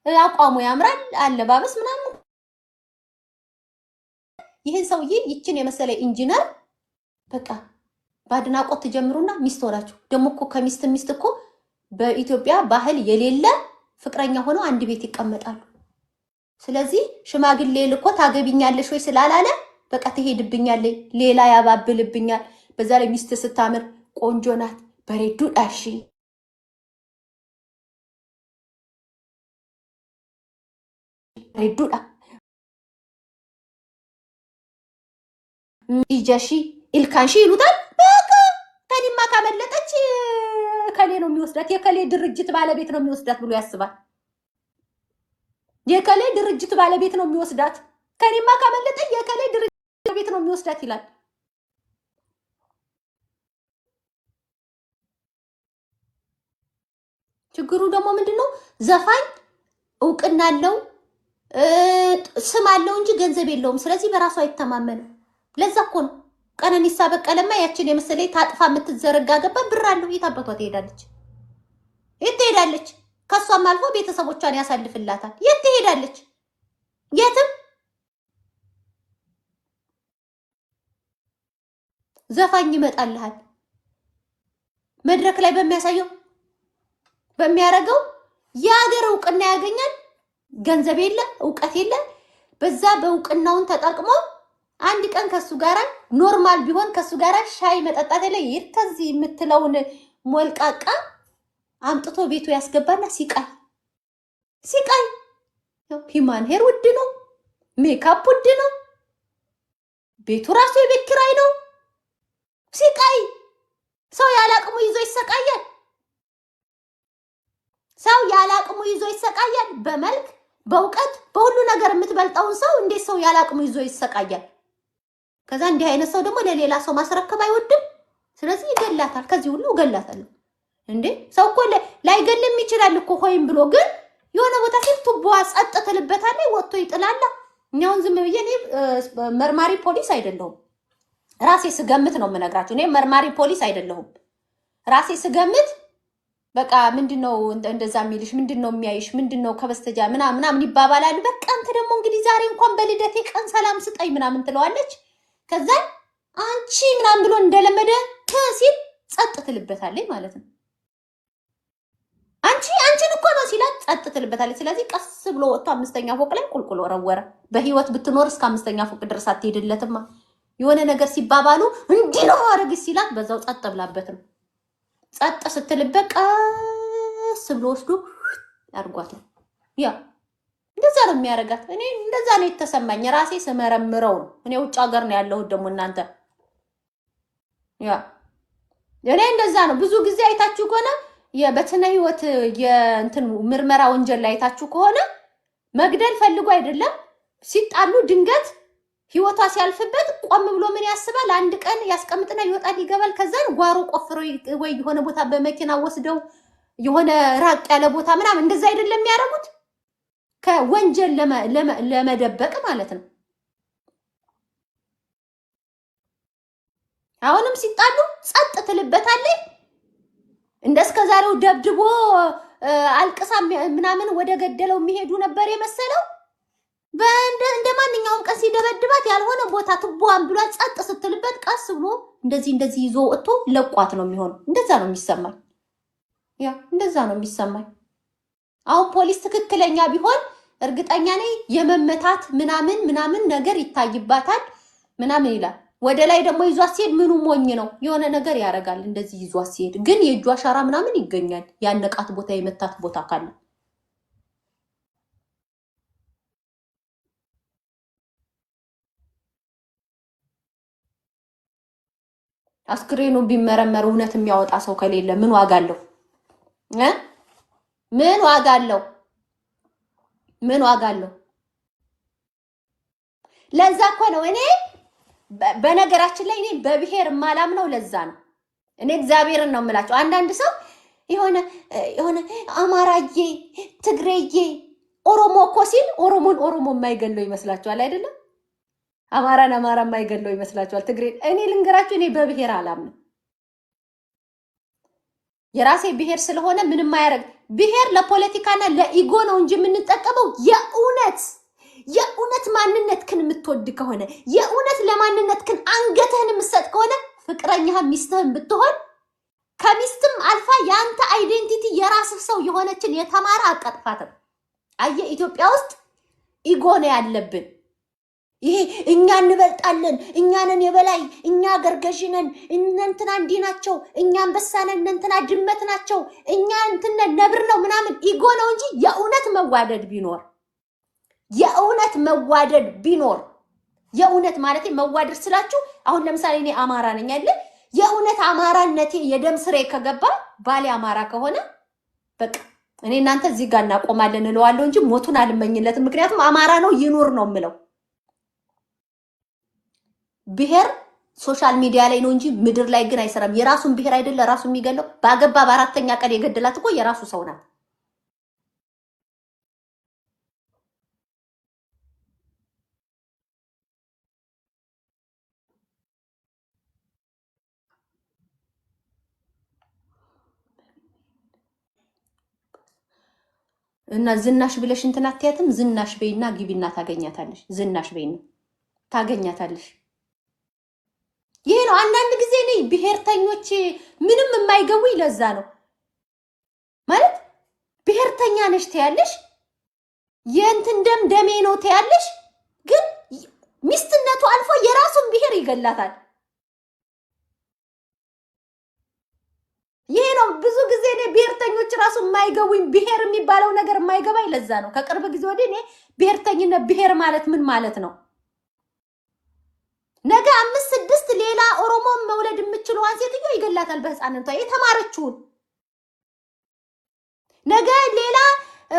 አቋሙ ያምራል፣ አለባበስ ምናምን። ይህን ሰውዬ ይችን የመሰለ ኢንጂነር በቃ በአድናቆት ትጀምሩና ሚስት ሆናችሁ ደግሞ እኮ ከሚስት ሚስት እኮ በኢትዮጵያ ባህል የሌለ ፍቅረኛ ሆነው አንድ ቤት ይቀመጣሉ። ስለዚህ ሽማግሌ ልኮ ታገቢኛለሽ ወይ ስላላለ በቃ ትሄድብኛለች፣ ሌላ ያባብልብኛል። በዛ ላይ ሚስት ስታምር ቆንጆ ናት፣ በሬዱ ዳሺ በሬዱዳ ኢጃሺ ኢልካንሺ ይሉታል። በቃ ከኒማ ካመለጠች ከሌ ነው የሚወስዳት፣ የከሌ ድርጅት ባለቤት ነው የሚወስዳት ብሎ ያስባል። የከሌ ድርጅት ባለቤት ነው የሚወስዳት፣ ከኒማ ካመለጠች የከሌ ድርጅት ቤት ነው የሚወስዳት ይላል። ችግሩ ደግሞ ምንድነው? ዘፋኝ እውቅና አለው ስም አለው እንጂ ገንዘብ የለውም። ስለዚህ በራሱ አይተማመንም። ለዛ እኮ ነው ቀነኒሳ በቀለማ ያችን የመሰለኝ ታጥፋ የምትዘረጋ ገባ ብር አለው። የት አባቷ ትሄዳለች? የት ትሄዳለች? ከሷም አልፎ ቤተሰቦቿን ያሳልፍላታል። የት ትሄዳለች? የትም። ዘፋኝ ይመጣልሃል መድረክ ላይ በሚያሳየው በሚያረገው የሀገር እውቅና ያገኛል። ገንዘብ የለ እውቀት የለ። በዛ በእውቅናውን ተጠቅሞ አንድ ቀን ከሱ ጋራ ኖርማል ቢሆን ከሱ ጋራ ሻይ መጠጣት ላይ ይርከዚ የምትለውን ሞልቃቃ አምጥቶ ቤቱ ያስገባና ሲቃይ ሂማን ሄር ውድ ነው፣ ሜካፕ ውድ ነው፣ ቤቱ ራሱ የቤት ኪራይ ነው። ሲቃይ ሰው ያላቅሙ ይዞ ይሰቃያል። ሰው ያላቅሙ ይዞ ይሰቃያል። በመልክ በእውቀት በሁሉ ነገር የምትበልጠውን ሰው እንዴት ሰው ያላቅሙ ይዞ ይሰቃያል? ከዛ እንዲህ አይነት ሰው ደግሞ ለሌላ ሰው ማስረከብ አይወድም። ስለዚህ ይገላታል። ከዚህ ሁሉ እገላታለሁ እንዴ! ሰው እኮ ላይገልም ይችላል እኮ ሆይም ብሎ ግን የሆነ ቦታ ሲል ቱቦዋ ጸጥ ትልበታለች፣ ወጥቶ ይጥላል። እኛውን ዝም ብዬ እኔ መርማሪ ፖሊስ አይደለሁም። ራሴ ስገምት ነው የምነግራችሁ። እኔ መርማሪ ፖሊስ አይደለሁም። ራሴ ስገምት በቃ ምንድነው እንደዛ የሚልሽ? ምንድነው የሚያይሽ? ምንድነው ከበስተጃ ምናምን ይባባላሉ። በቃ አንተ ደግሞ እንግዲህ ዛሬ እንኳን በልደቴ ቀን ሰላም ስጠኝ ምናምን ትለዋለች። ከዛ አንቺ ምናምን ብሎ እንደለመደ ሲል ጸጥ ትልበታለች ማለት ነው። አንቺን እኮ ነው ሲላት ጸጥ ትልበታለች። ስለዚህ ቀስ ብሎ ወጥቶ 5ኛ ፎቅ ላይ ቁልቁል ወረወረ። በህይወት ብትኖር እስከ 5ኛ ፎቅ ድረስ አትሄድለትማ። የሆነ ነገር ሲባባሉ እንዲህ ነው አረግሽ ሲላት በዛው ጸጥ ብላበት ነው። ጸጥ ስትልበት ቀስ ብሎ ወስዶ ያርጓት ነው። ያ እንደዛ ነው የሚያረጋት። እኔ እንደዛ ነው የተሰማኝ ራሴ ስመረምረው ነው። እኔ ውጭ ሀገር ነው ያለሁት ደግሞ እናንተ ያ እኔ እንደዛ ነው። ብዙ ጊዜ አይታችሁ ከሆነ የበትነ ህይወት የእንትን ምርመራ ወንጀል ላይ አይታችሁ ከሆነ መግደል ፈልጎ አይደለም ሲጣሉ ድንገት ህይወቷ ሲያልፍበት ቆም ብሎ ምን ያስባል? አንድ ቀን ያስቀምጥና ይወጣል ይገባል። ከዛን ጓሮ ቆፍሮ ወይ የሆነ ቦታ በመኪና ወስደው የሆነ ራቅ ያለ ቦታ ምናምን እንደዛ አይደለም የሚያደርጉት ከወንጀል ለመደበቅ ማለት ነው። አሁንም ሲጣሉ ጸጥ ትልበታለች። እንደስከዛሬው ደብድቦ አልቅሳ ምናምን ወደ ገደለው የሚሄዱ ነበር የመሰለው። እንደ ማንኛውም ቀን ሲደበድባት ያልሆነ ቦታ ትቧን ብሏ ጸጥ ስትልበት ቀስ ብሎ እንደዚህ ይዞ ወጥቶ ለቋት ነው የሚሆነው። እንደዛ ነው የሚሰማኝ። ያ እንደዛ ነው የሚሰማኝ። አሁን ፖሊስ ትክክለኛ ቢሆን እርግጠኛ ነኝ የመመታት ምናምን ነገር ይታይባታል ምናምን ይላል። ወደ ላይ ደግሞ ይዟት ሲሄድ ምኑ ሞኝ ነው የሆነ ነገር ያደርጋል። እንደዚህ ይዟት ሲሄድ ግን የእጇ አሻራ ምናምን ይገኛል። ያነቃት ቦታ የመታት ቦታ ካለ አስክሬኑ ቢመረመር እውነት የሚያወጣ ሰው ከሌለ ምን ዋጋ አለው? ምን ዋጋ አለው? ምን ዋጋ አለው? ለዛ እኮ ነው እኔ በነገራችን ላይ እኔ በብሔር ማላምነው። ለዛ ነው እኔ እግዚአብሔርን ነው የምላቸው። አንዳንድ ሰው የሆነ አማራዬ ትግሬዬ ኦሮሞ እኮ ሲል ኦሮሞን ኦሮሞ የማይገለው ይመስላችኋል አይደለም? አማራን አማራ የማይገለው ይመስላችኋል? ትግሬ እኔ ልንገራችሁ፣ እኔ በብሔር አላምንም። የራሴ ብሔር ስለሆነ ምንም አያረግ። ብሔር ለፖለቲካና ለኢጎ ነው እንጂ የምንጠቀመው የእውነት ማንነትክን የምትወድ ከሆነ የእውነት ለማንነትክን አንገትህን የምትሰጥ ከሆነ ፍቅረኛህን ሚስትህን ብትሆን ከሚስትም አልፋ የአንተ አይዴንቲቲ የራስህ ሰው የሆነችን የተማረ አቀጥፋትም። አየ ኢትዮጵያ ውስጥ ኢጎ ነው ያለብን። ይሄ እኛ እንበልጣለን፣ እኛ ነን የበላይ፣ እኛ ገርገዥ ነን፣ እንትና እንዲህ ናቸው፣ እኛ አንበሳ ነን፣ እንትና ድመት ናቸው፣ እኛ እንትና ነብር ነው ምናምን ኢጎ ነው እንጂ የእውነት መዋደድ ቢኖር የእውነት ማለት መዋደድ ስላችሁ አሁን ለምሳሌ እኔ አማራ ነኝ አይደል? የእውነት አማራነቴ የደም ስሬ ከገባ ባሌ አማራ ከሆነ በቃ እኔ እናንተ እዚህ ጋር እናቆማለን እለዋለሁ እንጂ ሞቱን አልመኝለትም። ምክንያቱም አማራ ነው ይኑር ነው የምለው። ብሔር ሶሻል ሚዲያ ላይ ነው እንጂ ምድር ላይ ግን አይሰራም። የራሱን ብሔር አይደለ ራሱ የሚገለው። ባገባ በአራተኛ ቀን የገደላት እኮ የራሱ ሰው ናት። እና ዝናሽ ብለሽ እንትን አትያትም። ዝናሽ በይና ግቢና ታገኛታለሽ። ዝናሽ በይና ታገኛታለሽ። ይሄ ነው። አንዳንድ ጊዜ እኔ ብሔርተኞች ምንም የማይገቡ ይለዛ ነው ማለት ብሔርተኛ ነሽ ትያለሽ፣ የእንትን ደሜ ነው ትያለሽ፣ ግን ሚስትነቱ አልፎ የራሱን ብሔር ይገላታል። ይሄ ነው ብዙ ጊዜ እኔ ብሔርተኞች ራሱ የማይገቡኝ ብሔር የሚባለው ነገር የማይገባኝ ለዛ ነው። ከቅርብ ጊዜ ወዲህ እኔ ብሔርተኝነት ብሔር ማለት ምን ማለት ነው? ነገ 5-6 ሌላ ኦሮሞ መውለድ የምትችለዋን ሴትዮ ይገላታል በህፃንነቷ የተማረችውን። ነገ ሌላ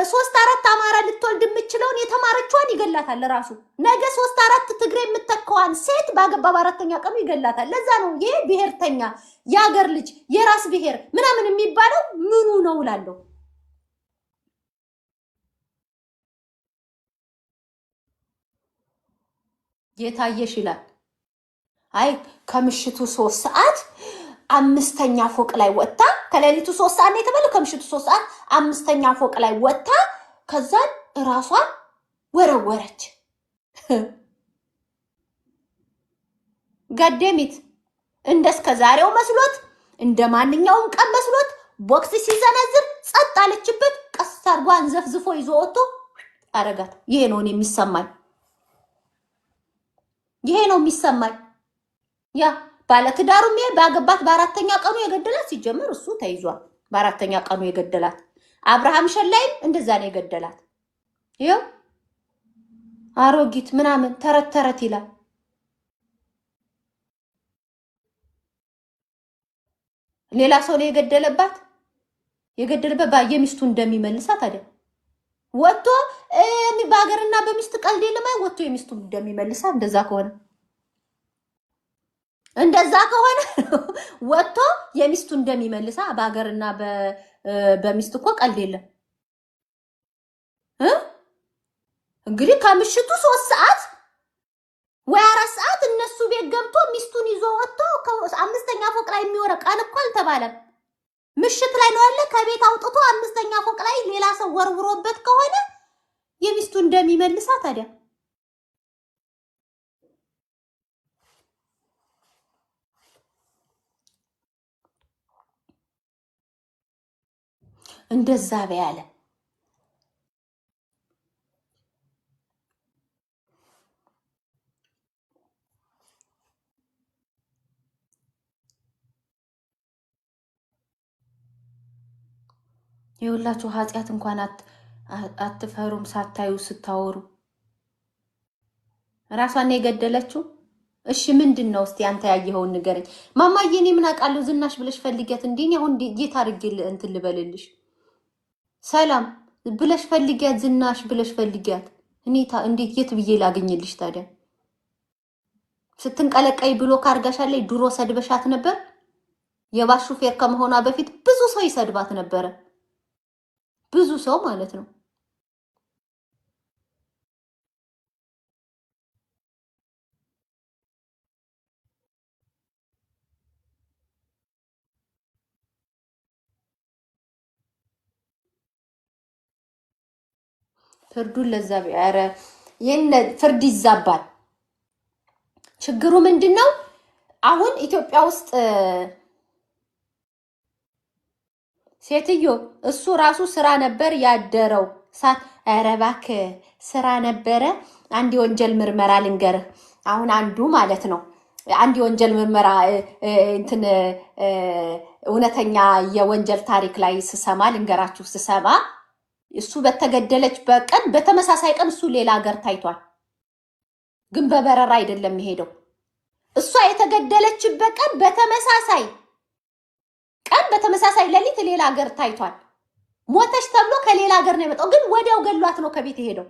3-4 አማራ ልትወልድ የምትችለውን የተማረችዋን ይገላታል ራሱ። ነገ 3-4 ትግሬ የምትተካዋን ሴት ባገባ በአራተኛ ቀኑ ይገላታል። ለዛ ነው ይሄ ብሔርተኛ የሀገር ልጅ የራስ ብሔር ምናምን የሚባለው ምኑ ነው እላለሁ። የታየሽ ይላል። አይ ከምሽቱ 3 ሰዓት 5ኛ ፎቅ ላይ ወጣ። ከሌሊቱ 3 ሰዓት ነው የተባለው። ከምሽቱ 3 ሰዓት 5ኛ ፎቅ ላይ ወጣ። ከዛን ራሷን ወረወረች። ገደሚት እንደስከ ዛሬው መስሎት እንደ ማንኛውም ቀን መስሎት ቦክስ ሲዘነዝር ጸጥ አለችበት። ቀስ አርጓን ዘፍዝፎ ይዞ ወጥቶ አረጋት። ይሄ ነው የሚሰማኝ። ያ ባለትዳሩም ባገባት በአራተኛ ቀኑ የገደላት ሲጀመር እሱ ተይዟል። በአራተኛ ቀኑ የገደላት አብርሃም ሸላይም እንደዛ ነው የገደላት። ይኸው አሮጊት ምናምን ተረት ይላል። ሌላ ሰው ነው የገደለበት የሚስቱ እንደሚመልሳት አይደል? ወጥቶ በሀገርና በሚስት ቀልድ የለም። ወጥቶ የሚስቱ እንደሚመልሳት እንደዛ ከሆነ ወጥቶ የሚስቱ እንደሚመልሳ በሀገርና በሚስት እኮ ቀልድ የለም። እንግዲህ ከምሽቱ 3 ሰዓት ወይ 4 ሰዓት እነሱ ቤት ገብቶ ሚስቱን ይዞ ወጥቶ 5ኛ ፎቅ ላይ የሚወራ ቀን እኮ አልተባለም። ምሽት ላይ ነው ያለ። ከቤት አውጥቶ 5ኛ ፎቅ ላይ ሌላ ሰው ወርውሮበት ከሆነ የሚስቱ እንደሚመልሳ ታዲያ እንደዛ በያለ የሁላችሁ ኃጢአት እንኳን አትፈሩም ሳታዩ ስታወሩ። ራሷን የገደለችው እሺ ምንድነው? እስቲ አንተ ያየኸውን ንገረኝ። ማማዬ እኔ ምን አውቃለሁ? ዝናሽ ብለሽ ፈልጊያት እንዴ? አሁን ጌታ አድርጌ እንትን ልበልልሽ። ሰላም ብለሽ ፈልጊያት፣ ዝናሽ ብለሽ ፈልጊያት። እንዴት የት ብዬ ላገኝልሽ ታዲያ? ስትንቀለቀይ ብሎ ካርጋሻለይ ድሮ ሰድበሻት ነበር። የባስ ሹፌር ከመሆኗ በፊት ብዙ ሰው ይሰድባት ነበረ። ብዙ ሰው ማለት ነው። ፍርዱን ለዛ ቢያረ ይሄን ፍርድ ይዛባል። ችግሩ ምንድነው? አሁን ኢትዮጵያ ውስጥ ሴትዮ እሱ ራሱ ስራ ነበር ያደረው ሳት ኧረ እባክህ ስራ ነበረ። አንድ የወንጀል ምርመራ ልንገርህ። አሁን አንዱ ማለት ነው አንድ የወንጀል ምርመራ እንትን እውነተኛ የወንጀል ታሪክ ላይ ስሰማ ልንገራችሁ። ስሰማ እሱ በተገደለች በቀን በተመሳሳይ ቀን እሱ ሌላ ሀገር ታይቷል። ግን በበረራ አይደለም የሚሄደው። እሷ የተገደለችበት ቀን በተመሳሳይ ሌሊት ሌላ ሀገር ታይቷል። ሞተች ተብሎ ከሌላ ሀገር ነው የመጣው። ግን ወዲያው ገሏት ነው ከቤት የሄደው።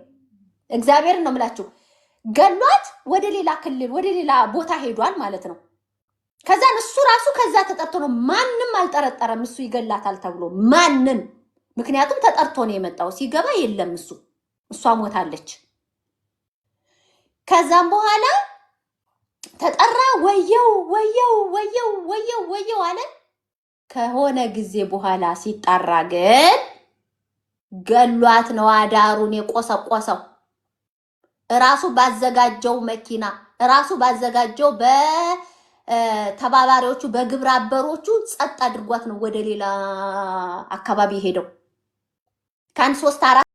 እግዚአብሔርን ነው የምላችሁ። ገሏት ወደ ሌላ ክልል ወደ ሌላ ቦታ ሄዷል ማለት ነው። ከዛን እሱ ራሱ ከዛ ተጠርቶ ነው። ማንም አልጠረጠረም እሱ ይገላታል ተብሎ ማንም። ምክንያቱም ተጠርቶ ነው የመጣው። ሲገባ የለም እሷ ሞታለች። ከዛም በኋላ ተጠራ። ወየው አለ። ከሆነ ጊዜ በኋላ ሲጣራ ግን ገሏት ነው አዳሩን የቆሰቆሰው። ራሱ ባዘጋጀው መኪና ራሱ ባዘጋጀው በተባባሪዎቹ በግብረ አበሮቹ ጸጥ አድርጓት ነው ወደ ሌላ አካባቢ ሄደው። ከአንድ 3 4